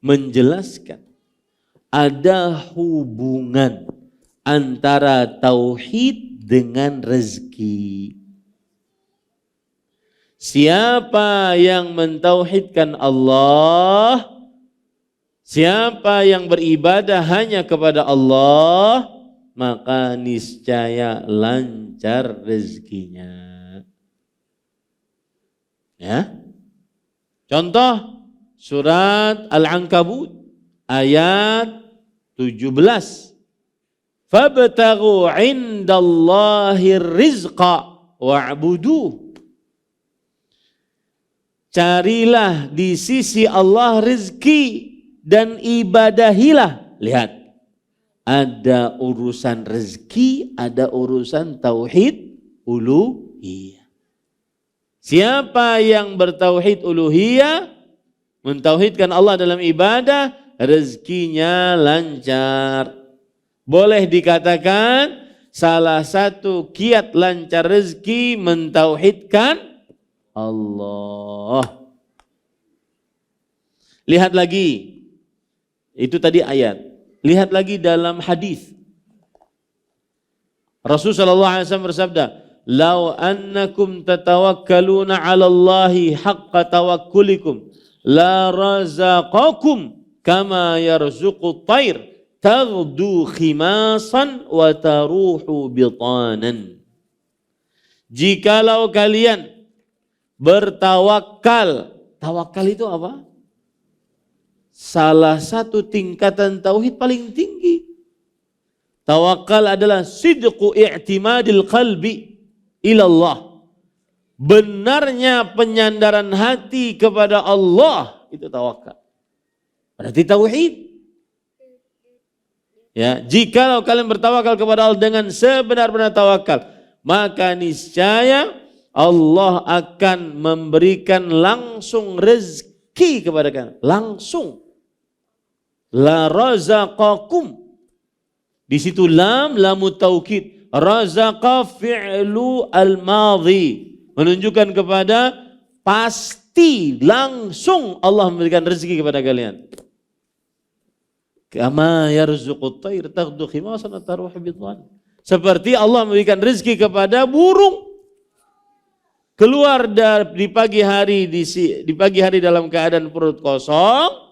menjelaskan ada hubungan antara tauhid dengan rezeki. Siapa yang mentauhidkan Allah, siapa yang beribadah hanya kepada Allah, maka niscaya lancar rezekinya. Ya. Contoh surat Al-Ankabut ayat 17. Fabtaghu 'indallahir rizqa wa'buduh. Carilah di sisi Allah rezeki dan ibadahilah. Lihat, ada urusan rezeki, ada urusan tauhid uluhiyah. Siapa yang bertauhid uluhiyah, mentauhidkan Allah dalam ibadah, rezekinya lancar. Boleh dikatakan salah satu kiat lancar rezeki mentauhidkan Allah. Lihat lagi, itu tadi ayat. Lihat lagi dalam hadis. Rasulullah SAW bersabda, "Lau annakum tatawakkaluna 'ala Allahi haqqa tawakkulikum, la razaqakum kama yarzuqut thair, taghdu khimasan wa taruhu bitanan." Jikalau kalian bertawakal, tawakal itu apa? Salah satu tingkatan tauhid paling tinggi. Tawakal adalah sidqu i'timadil qalbi ilallah. Benarnya penyandaran hati kepada Allah, itu tawakal. Berarti tauhid. Ya, jikalau kalian bertawakal kepada Allah dengan sebenar-benar tawakal, maka niscaya Allah akan memberikan langsung rezeki kepada kalian. Langsung. La razaqakum. Di situ lamu taukid. Razaqa fi'lu al-madhi. Menunjukkan kepada pasti langsung Allah memberikan rezeki kepada kalian. Kama yarzuqut thair taghdu khimasan wa taruhu bidhan. Seperti Allah memberikan rezeki kepada burung. Keluar di pagi hari dalam keadaan perut kosong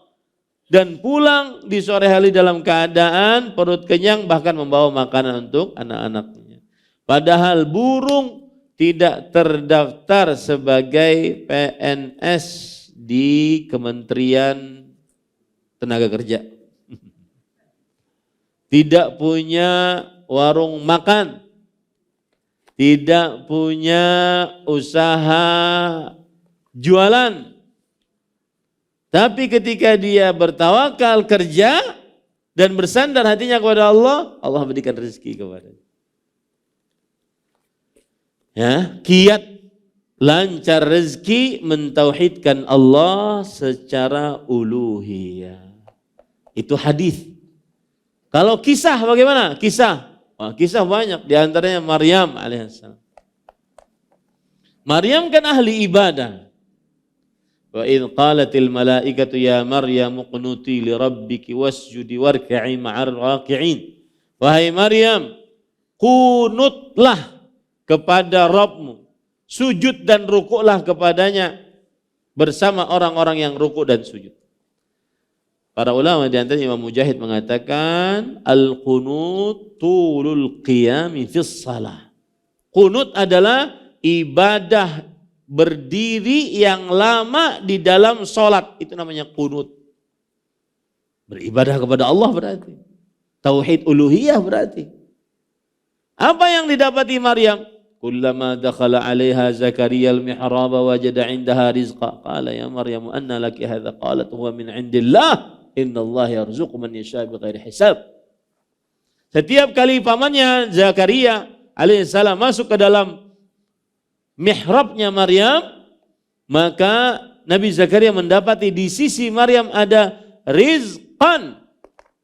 dan pulang di sore hari dalam keadaan perut kenyang, bahkan membawa makanan untuk anak-anaknya. Padahal burung tidak terdaftar sebagai PNS di Kementerian Tenaga Kerja. Tidak punya warung makan. Tidak punya usaha jualan. Tapi ketika dia bertawakal, kerja dan bersandar hatinya kepada Allah, Allah berikan rezeki kepadanya. Ya, kiat lancar rezeki mentauhidkan Allah secara uluhiyah. Itu hadis. Kalau kisah bagaimana? Kisah banyak, di antaranya Maryam alaihissalam. Maryam kan ahli ibadah. Wa idh qalatil malaikatu ya Maryam uqnuti li rabbiki wasjudi warka'i ma'ar raki'in. Wahai Maryam, kunutlah kepada Rabbmu, sujud dan rukuklah kepadanya bersama orang-orang yang rukuk dan sujud. Para ulama di antaranya Imam Mujahid mengatakan al-qunut tulul qiyami fis shalah. Qunut adalah ibadah berdiri yang lama di dalam sholat, itu namanya qunut. Beribadah kepada Allah berarti. Tauhid uluhiyah berarti. Apa yang didapati Maryam? Kullama dakhala 'alaiha Zakaria al-mihraba wajada 'indaha rizqa. Qala ya Maryam anna laki hadha? Qalat huwa min 'indillah. Innallaha yarzuqu man yasha' bighairi hisab. Setiap kali pamannya Zakaria alaihissalam masuk ke dalam mihrabnya Maryam, maka Nabi Zakaria mendapati di sisi Maryam ada rizqan.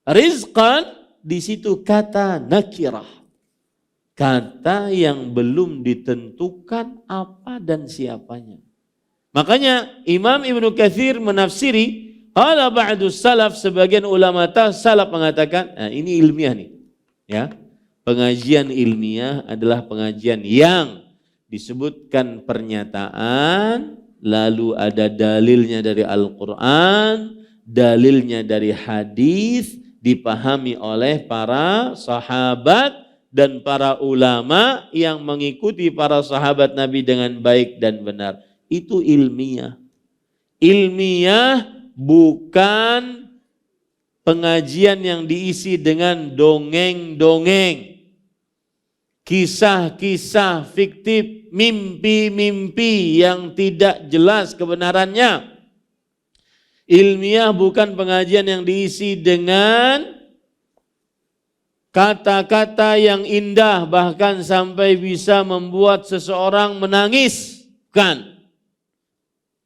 Rizqan di situ kata nakirah. Kata yang belum ditentukan apa dan siapanya. Makanya Imam Ibnu Katsir menafsiri, qala ba'du salaf, sebagian ulama salaf mengatakan, nah ini ilmiah nih. Ya. Pengajian ilmiah adalah pengajian yang disebutkan pernyataan, lalu ada dalilnya dari Al-Quran, dalilnya dari hadis, dipahami oleh para sahabat dan para ulama yang mengikuti para sahabat Nabi dengan baik dan benar. Itu ilmiah. Ilmiah bukan pengajian yang diisi dengan dongeng-dongeng, kisah-kisah fiktif, mimpi-mimpi yang tidak jelas kebenarannya. Ilmiah bukan pengajian yang diisi dengan kata-kata yang indah bahkan sampai bisa membuat seseorang menangis. Bukan.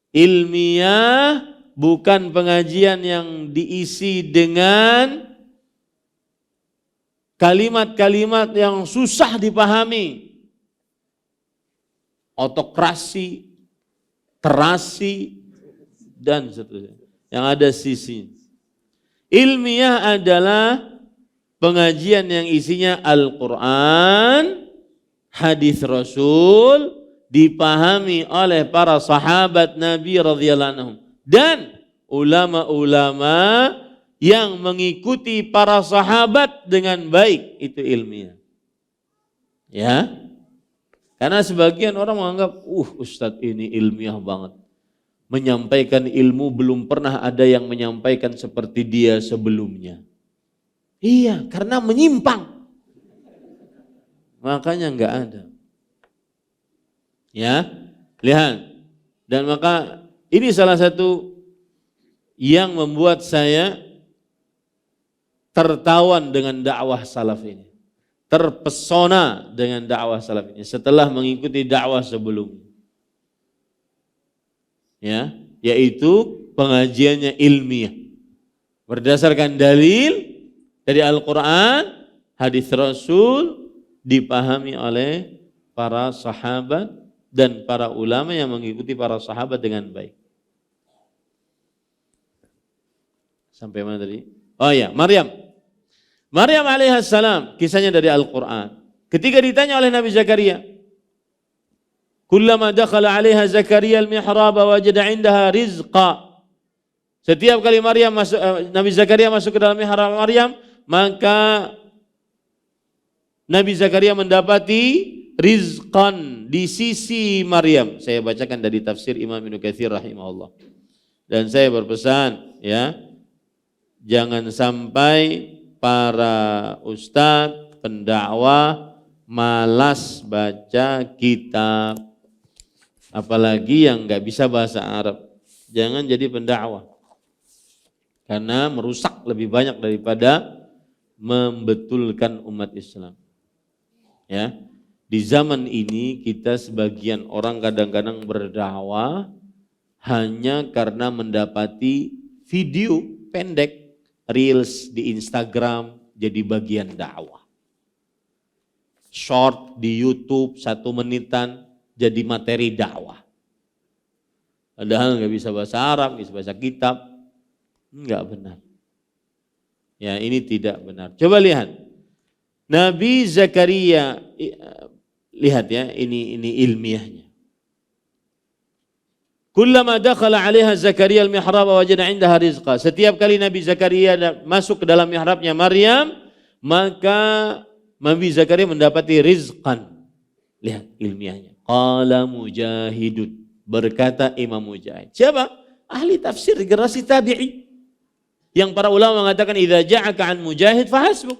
Ilmiah bukan pengajian yang diisi dengan kalimat-kalimat yang susah dipahami, autokrasi, terasi, dan seterusnya. Yang ada sisi. Ilmiah adalah pengajian yang isinya Al-Quran, hadis Rasul, dipahami oleh para sahabat Nabi radhiyallahu anhum dan ulama-ulama yang mengikuti para sahabat dengan baik, itu ilmiah. Ya. Karena sebagian orang menganggap, Ustadz ini ilmiah banget. Menyampaikan ilmu belum pernah ada yang menyampaikan seperti dia sebelumnya. Iya, karena menyimpang. Makanya enggak ada. Ya, lihat. Dan maka ini salah satu yang membuat saya tertawan dengan dakwah salaf ini. Terpesona dengan dakwah salaf ini setelah mengikuti dakwah sebelumnya. Ya, yaitu pengajiannya ilmiah. Berdasarkan dalil dari Al-Quran, hadis Rasul, dipahami oleh para sahabat dan para ulama yang mengikuti para sahabat dengan baik. Sampai mana tadi? Oh ya, Maryam alaihissalam, kisahnya dari Al-Quran. Ketika ditanya oleh Nabi Zakaria, kullama dakhala alaiha Zakaria al-mihrab wajada indaha rizqa. Setiap kali Nabi Zakaria masuk ke dalam mihrab Maryam, maka Nabi Zakaria mendapati rizqan di sisi Maryam. Saya bacakan dari tafsir Imam Ibnu Katsir rahimahullah. Dan saya berpesan, ya, jangan sampai para ustadz, pendakwah malas baca kitab, apalagi yang nggak bisa bahasa Arab. Jangan jadi pendakwah, karena merusak lebih banyak daripada membetulkan umat Islam. Ya, di zaman ini kita sebagian orang kadang-kadang berdakwah hanya karena mendapati video pendek, reels di Instagram jadi bagian dakwah. Short di YouTube 1 menitan jadi materi dakwah. Padahal nggak bisa bahasa Arab, nggak bisa bahasa kitab, nggak benar. Ya, ini tidak benar. Coba lihat Nabi Zakaria, lihat ya, ini ilmiahnya. Kullama dakhala 'alaiha Zakaria al-mihrab wajada 'indaha rizqa. Setiap kali Nabi Zakaria masuk ke dalam mihrabnya Maryam, maka Nabi Zakaria mendapati rizqan. Lihat ilmiahnya. Qala Mujahidun, berkata Imam Mujahid. Siapa? Ahli tafsir generasi tabi'i. Yang para ulama mengatakan idza ja'aka an Mujahid fahasbuk.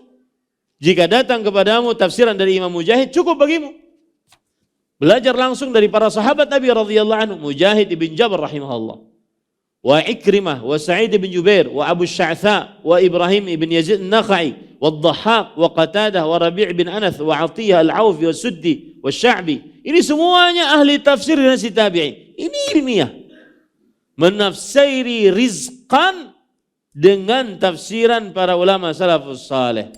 Jika datang kepadamu tafsiran dari Imam Mujahid, cukup bagimu. Belajar langsung dari para sahabat Nabi radhiyallahu anhu, Mujahid ibn Jabr rahimahullah, wa Ikrimah, wa Sa'id ibn Jubair, wa Abu Sya'tha, wa Ibrahim ibn Yazid an-Nakhai, wa Dhahhak, wa Qatadah, wa Rabi' bin Anath, wa Atiyah al-Awfi, wa Suddi, wa Sya'bi. Ini semuanya ahli tafsir dan si tabi'in. Ini ilmiah. Menafsiri rizqan dengan tafsiran para ulama salafus salih.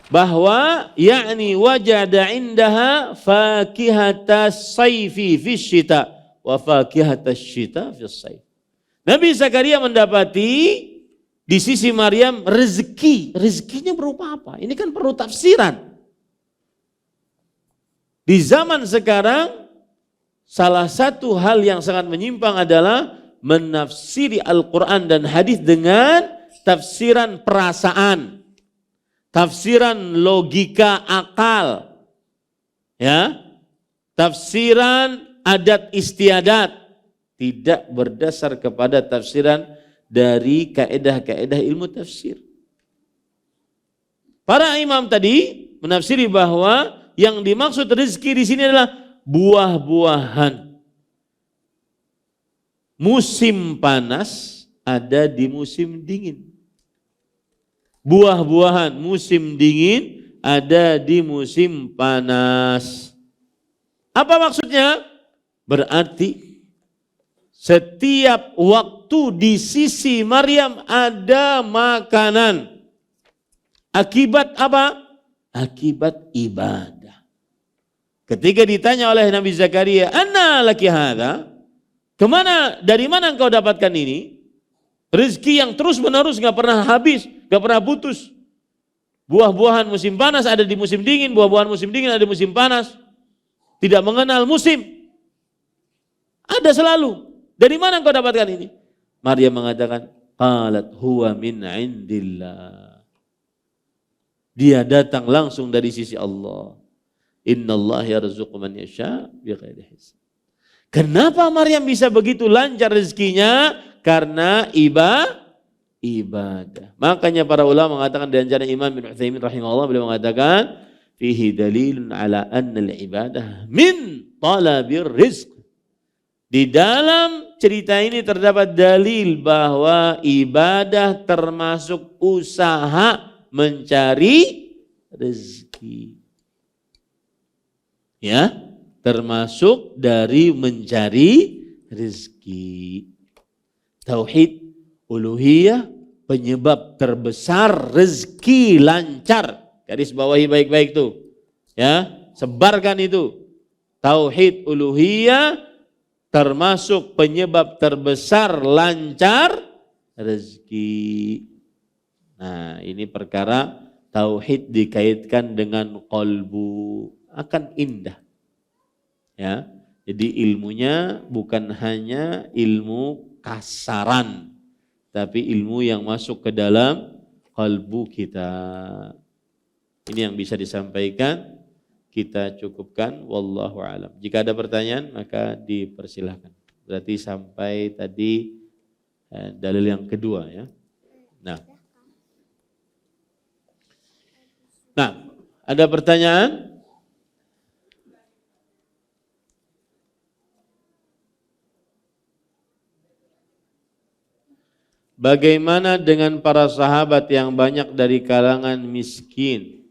Bahwa yakni wajada indaha fakihatas sayfi fi syita wa fakihatas syita fi sayf. Nabi Zakaria mendapati di sisi Maryam rezeki. Rezekinya berupa apa? Ini kan perlu tafsiran. Di zaman sekarang salah satu hal yang sangat menyimpang adalah menafsiri Al-Quran dan hadis dengan tafsiran perasaan. Tafsiran logika akal, ya, tafsiran adat istiadat, tidak berdasar kepada tafsiran dari kaedah-kaedah ilmu tafsir. Para imam tadi menafsiri bahwa yang dimaksud rezeki di sini adalah buah-buahan. Musim panas ada di musim dingin. Buah-buahan musim dingin ada di musim panas. Apa maksudnya? Berarti setiap waktu di sisi Maryam ada makanan, Akibat apa? Akibat ibadah. Ketika ditanya oleh Nabi Zakaria, "Anna laki hadza?" Dari mana engkau dapatkan ini? Rezeki yang terus menerus gak pernah habis, gak pernah putus. Buah-buahan musim panas ada di musim dingin, buah-buahan musim dingin ada di musim panas. Tidak mengenal musim. Ada selalu. Dari mana engkau dapatkan ini? Maryam mengatakan, qalat huwa min indillah. Dia datang langsung dari sisi Allah. Innallaha yarzuqu man yasha bighairi hisab. Kenapa Maryam bisa begitu lancar rezekinya? Karena ibadah. Makanya para ulama mengatakan, di antaranya Imam bin Utsaimin rahimahullah, beliau mengatakan, fihi dalilun ala anna al-ibadah min talabir rizq. Di dalam cerita ini terdapat dalil bahwa ibadah termasuk usaha mencari rezeki. Ya, termasuk dari mencari rezeki. Tauhid uluhiyah penyebab terbesar rezeki lancar. Garis bawahi baik-baik tuh. Ya, sebarkan itu. Tauhid uluhiyah termasuk penyebab terbesar lancar rezeki. Nah, ini perkara tauhid dikaitkan dengan qalbu, akan indah. Ya, jadi ilmunya bukan hanya ilmu kasaran, tapi ilmu yang masuk ke dalam qalbu kita. Ini yang bisa disampaikan, kita cukupkan, wallahu alam. Jika ada pertanyaan maka dipersilahkan. Berarti sampai tadi dalil yang kedua ya. Nah, ada pertanyaan? Bagaimana dengan para sahabat yang banyak dari kalangan miskin,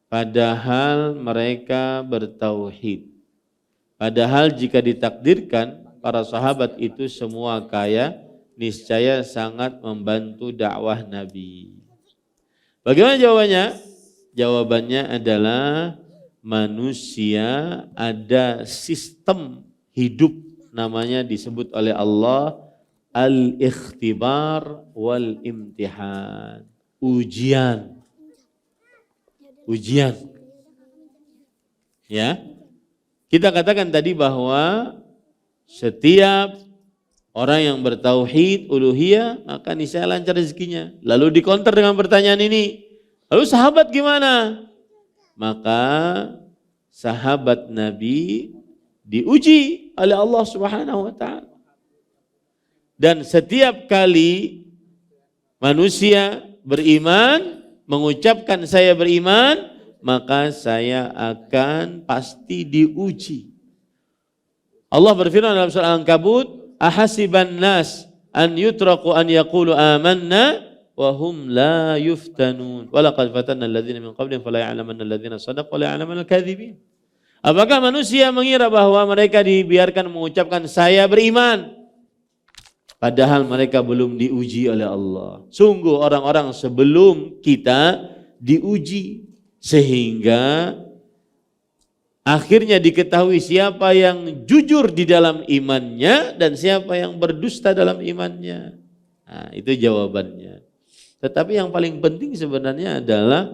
padahal mereka bertauhid? Padahal jika ditakdirkan para sahabat itu semua kaya, niscaya sangat membantu dakwah Nabi. Bagaimana jawabannya? Jawabannya adalah manusia ada sistem hidup, namanya disebut oleh Allah al-ikhtibar wal imtihan. Ujian. Ya. Kita katakan tadi bahwa setiap orang yang bertauhid uluhiyah maka niscaya lancar rezekinya. Lalu dikonter dengan pertanyaan ini. Lalu sahabat gimana? Maka sahabat Nabi diuji oleh Allah Subhanahu wa taala. Dan setiap kali manusia beriman, mengucapkan saya beriman, maka saya akan pasti diuji. Allah berfirman dalam surah Al-Ankabut, ahasiban nas an yutraku an yaqulu amanna wa hum la yuftanun. Wa laqad fatanna alladhina min qablihim fala ya'lamanna alladhina sadaqu wa la ya'lamanna al-kadhibin. Apakah manusia mengira bahwa mereka dibiarkan mengucapkan saya beriman, padahal mereka belum diuji oleh Allah? Sungguh orang-orang sebelum kita diuji, sehingga akhirnya diketahui siapa yang jujur di dalam imannya dan siapa yang berdusta dalam imannya. Nah, itu jawabannya. Tetapi yang paling penting sebenarnya adalah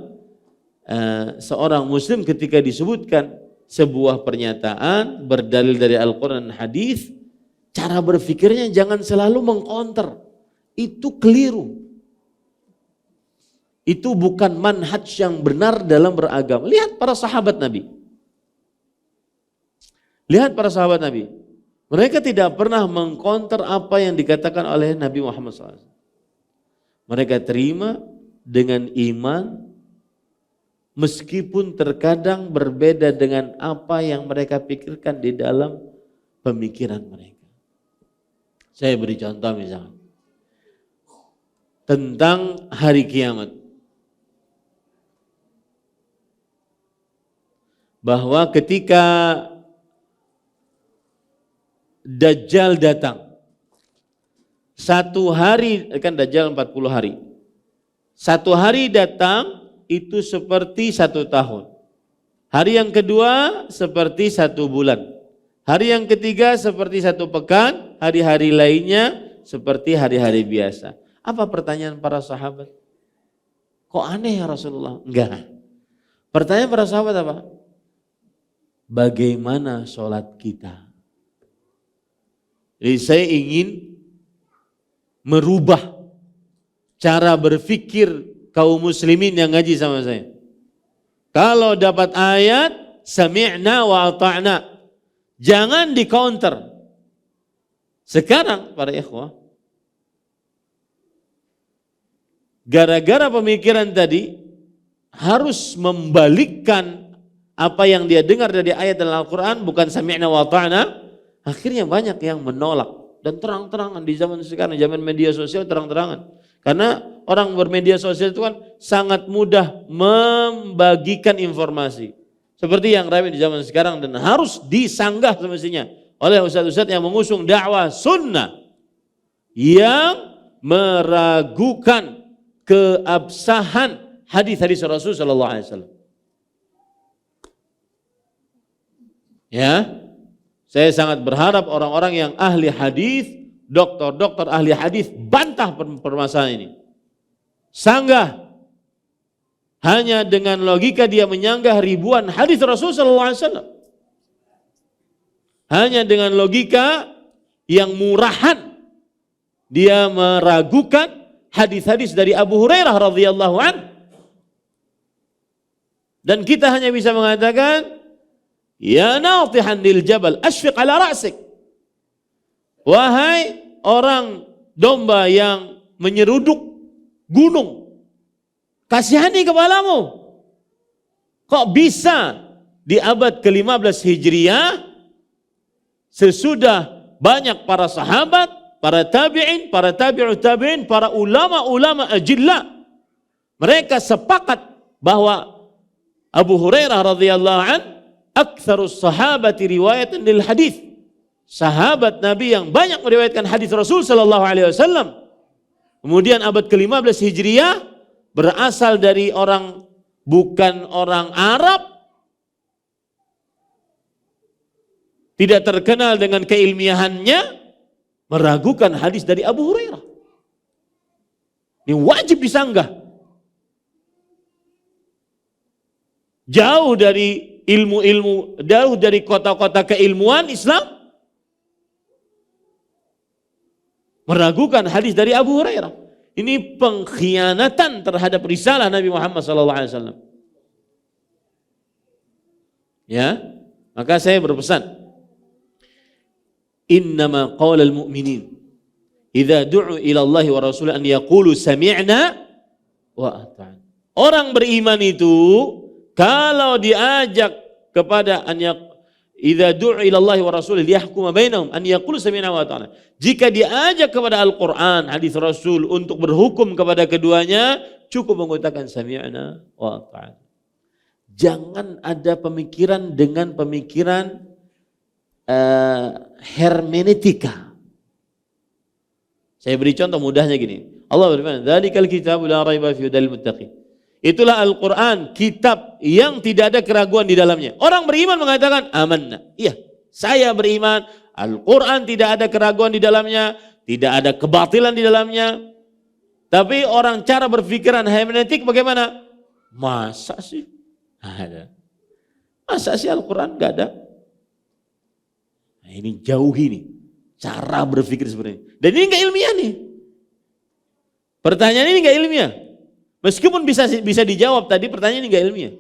seorang muslim ketika disebutkan sebuah pernyataan berdalil dari Al-Quran dan Hadis, cara berpikirnya jangan selalu mengkonter. Itu keliru. Itu bukan manhaj yang benar dalam beragama. Lihat para sahabat Nabi. Lihat para sahabat Nabi. Mereka tidak pernah mengkonter apa yang dikatakan oleh Nabi Muhammad SAW. Mereka terima dengan iman, meskipun terkadang berbeda dengan apa yang mereka pikirkan di dalam pemikiran mereka. Saya beri contoh misalnya tentang hari kiamat, bahwa ketika Dajjal datang, satu hari, kan Dajjal 40 hari, satu hari datang itu seperti 1 tahun. Hari yang kedua seperti 1 bulan. Hari yang ketiga seperti 1 pekan. Hari-hari lainnya seperti hari-hari biasa. Apa pertanyaan para sahabat? Kok aneh ya Rasulullah? Enggak. Pertanyaan para sahabat apa? Bagaimana sholat kita? Jadi saya ingin merubah cara berpikir kaum muslimin yang ngaji sama saya. Kalau dapat ayat sami'na wa ata'na, jangan di counter. Sekarang para ikhwah, gara-gara pemikiran tadi harus membalikkan apa yang dia dengar dari ayat dalam Al-Quran, bukan sami'na wa ata'na, akhirnya banyak yang menolak. Dan terang-terangan di zaman sekarang, zaman media sosial terang-terangan. Karena orang bermedia sosial itu kan sangat mudah membagikan informasi. Seperti yang ramai di zaman sekarang dan harus disanggah semestinya oleh ustaz-ustaz yang mengusung dakwah sunnah yang meragukan keabsahan hadis-hadis Rasul sallallahu alaihi wasallam. Ya. Saya sangat berharap orang-orang yang ahli hadis, dokter-dokter ahli hadis bantah permasalahan ini. Sanggah. Hanya dengan logika dia menyanggah ribuan hadis Rasul sallallahu alaihi wasallam. Hanya dengan logika yang murahan dia meragukan hadis-hadis dari Abu Hurairah radhiyallahu an. Dan kita hanya bisa mengatakan, ya natihan lil jabal asfiq ala ra'sik. Wahai orang domba yang menyeruduk gunung, kasihani kepalamu. Kok bisa di abad ke-15 Hijriah sesudah banyak para sahabat, para tabi'in, para tabi'ut tabi'in, para ulama-ulama ajilla, mereka sepakat bahwa Abu Hurairah radhiyallahu an aktsarus sahabati riwayatan lil hadis. Sahabat Nabi yang banyak meriwayatkan hadis Rasul sallallahu alaihi wasallam. Kemudian abad ke-15 Hijriah berasal dari orang bukan orang Arab, tidak terkenal dengan keilmiahannya, meragukan hadis dari Abu Hurairah. Ini wajib disanggah. Jauh dari ilmu-ilmu, jauh dari kota-kota keilmuan Islam, meragukan hadis dari Abu Hurairah. Ini pengkhianatan terhadap risalah Nabi Muhammad SAW. Ya, maka saya berpesan, innama qaulal mu'minin idza du'u ila Allah wa rasul an yaqulu sami'na wa ata'na. Orang beriman itu kalau diajak kepada idza du'a ila Allah wa rasul liyahkuma bainahum an yaqulu sami'na wa ata'na. Jika diajak kepada Al-Qur'an, hadis Rasul untuk berhukum kepada keduanya, cukup mengatakan sami'na wa ata'na. Jangan ada pemikiran dengan pemikiran hermeneutika. Saya beri contoh mudahnya gini. Allah berfirman, "Dzalikal kitabu la raiba fihi hudal muttaqin." Itulah Al-Quran, kitab yang tidak ada keraguan di dalamnya. Orang beriman mengatakan, amanna. Iya, saya beriman. Al-Quran tidak ada keraguan di dalamnya, tidak ada kebatilan di dalamnya. Tapi orang cara berpikiran hermeneutik bagaimana? Masa sih? Ada. Masa sih Al-Quran gak ada? Nah, ini jauhi nih cara berpikir seperti ini. Dan ini gak ilmiah nih. Pertanyaan ini gak ilmiah. Meskipun bisa dijawab tadi, pertanyaan ini gak ilmiah.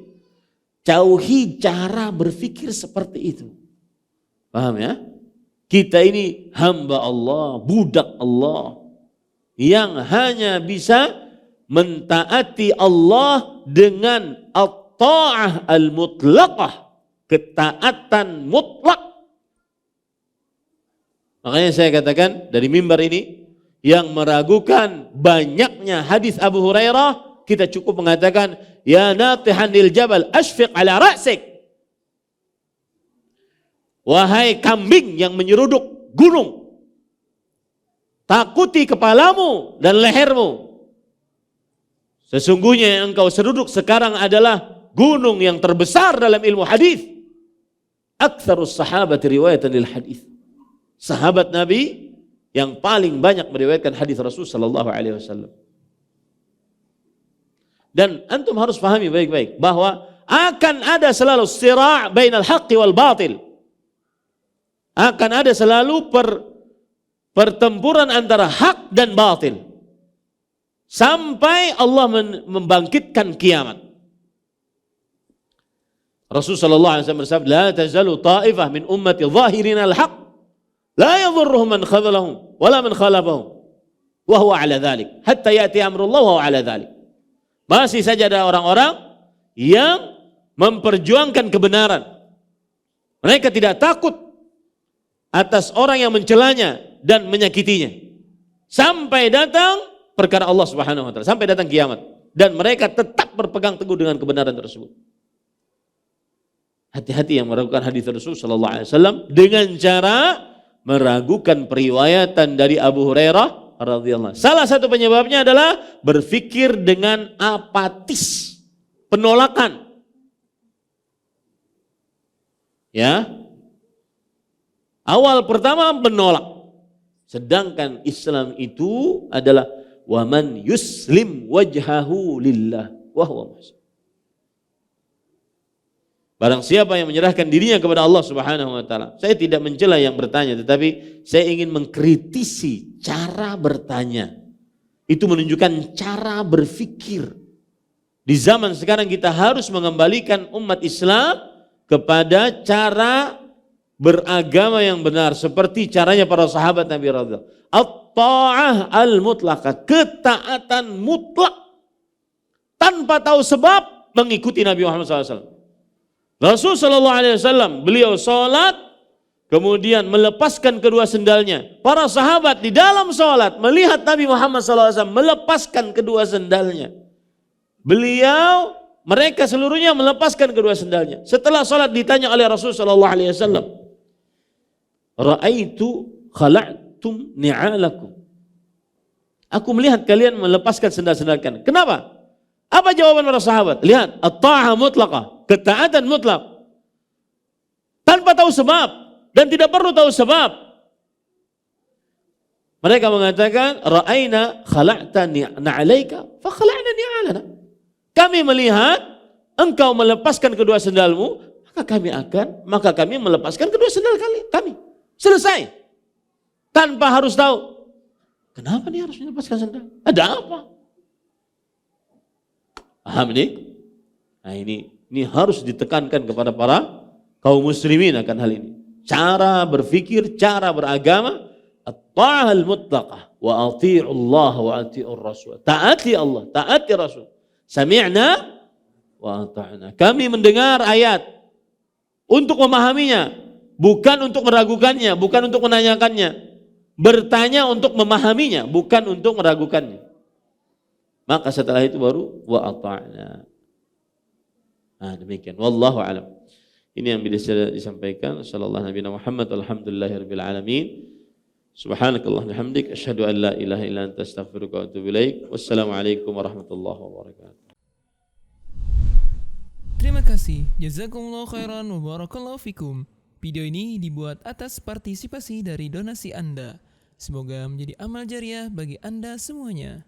Jauhi cara berpikir seperti itu. Paham ya? Kita ini hamba Allah, budak Allah, yang hanya bisa mentaati Allah dengan at-ta'ah al-mutlaqah, ketaatan mutlak. Makanya saya katakan dari mimbar ini, yang meragukan banyaknya hadis Abu Hurairah, kita cukup mengatakan, ya natihan lil jabal asfiq ala ra'sik. Wahai kambing yang menyeruduk gunung, takuti kepalamu dan lehermu. Sesungguhnya yang engkau seruduk sekarang adalah gunung yang terbesar dalam ilmu hadis. Aktsarus sahabati riwayatan lil hadis. Sahabat Nabi yang paling banyak meriwayatkan hadis Rasul sallallahu alaihi wasallam. Dan antum harus pahami baik-baik bahwa akan ada selalu sira' bainal haqqi wal batil. Akan ada selalu pertempuran antara hak dan batil. Sampai Allah membangkitkan kiamat. Rasul sallallahu alaihi wasallam bersabda, "La tazalu ta'ifah min ummati zahirin al-haq, la yadhurruhum man khadhalahum wala man khalafahum, wa huwa 'ala dhalik, hatta ya'ti amrullah wa huwa 'ala dhalik." Masih saja ada orang-orang yang memperjuangkan kebenaran. Mereka tidak takut atas orang yang mencelanya dan menyakitinya. Sampai datang perkara Allah Subhanahu wa taala, sampai datang kiamat, dan mereka tetap berpegang teguh dengan kebenaran tersebut. Hati-hati yang meragukan hadis Rasul sallallahu alaihi wasallam dengan cara meragukan periwayatan dari Abu Hurairah radhiyallahu. Salah satu penyebabnya adalah berfikir dengan apatis, penolakan. Ya. Awal pertama menolak. Sedangkan Islam itu adalah waman yuslim wajhahu lillah wa huwa muhsin. Barang siapa yang menyerahkan dirinya kepada Allah Subhanahu wa taala. Saya tidak mencela yang bertanya, tetapi saya ingin mengkritisi cara bertanya. Itu menunjukkan cara berfikir. Di zaman sekarang kita harus mengembalikan umat Islam kepada cara beragama yang benar seperti caranya para sahabat Nabi radhiyallahu anhu. At-ta'ah al-mutlaqah, ketaatan mutlak tanpa tahu sebab mengikuti Nabi Muhammad SAW. Rasul sallallahu alaihi wasallam beliau salat kemudian melepaskan kedua sendalnya. Para sahabat di dalam salat melihat Nabi Muhammad sallallahu alaihi wasallam melepaskan kedua sendalnya. Mereka seluruhnya melepaskan kedua sendalnya. Setelah salat ditanya oleh Rasul sallallahu alaihi wasallam, "Ra'aitu khala'tum ni'alakum." Aku melihat kalian melepaskan sendal-sendal kalian. Kenapa? Apa jawaban para sahabat? Lihat, at-ta'ah mutlaqah, ketaatan mutlak. Tanpa tahu sebab dan tidak perlu tahu sebab. Mereka mengatakan, "Ra'aina khala'ta na'alaika fa khala'na ni'alana." Kami melihat engkau melepaskan kedua sendalmu, maka kami melepaskan kedua sendal kami. Selesai. Tanpa harus tahu kenapa dia harus melepaskan sendal? Ada apa? Paham ini? Nah ini harus ditekankan kepada para kaum muslimin akan hal ini. Cara berfikir, cara beragama, at-ta'ah al-mutlaqah wa ati'u Allah wa ati'ur Rasul. Taati Allah, taati Rasul. Sami'na wa ata'na. Kami mendengar ayat untuk memahaminya, bukan untuk meragukannya, bukan untuk menanyakannya. Bertanya untuk memahaminya, bukan untuk meragukannya. Maka setelah itu baru wa ata'na. Nah, demikian. Wallahu a'lam. Ini yang bisa disampaikan. Sallallahu Nabi Muhammad. Alhamdulillahirabbil alamin. Subhanakallahumma hamdik asyhadu an la ilaha illa anta astaghfiruka wa atubu ilaik. Wassalamualaikum warahmatullahi wabarakatuh. Terima kasih. Jazakumullah khairan wa barakallahu fikum. Video ini dibuat atas partisipasi dari donasi Anda. Semoga menjadi amal jariah bagi Anda semuanya.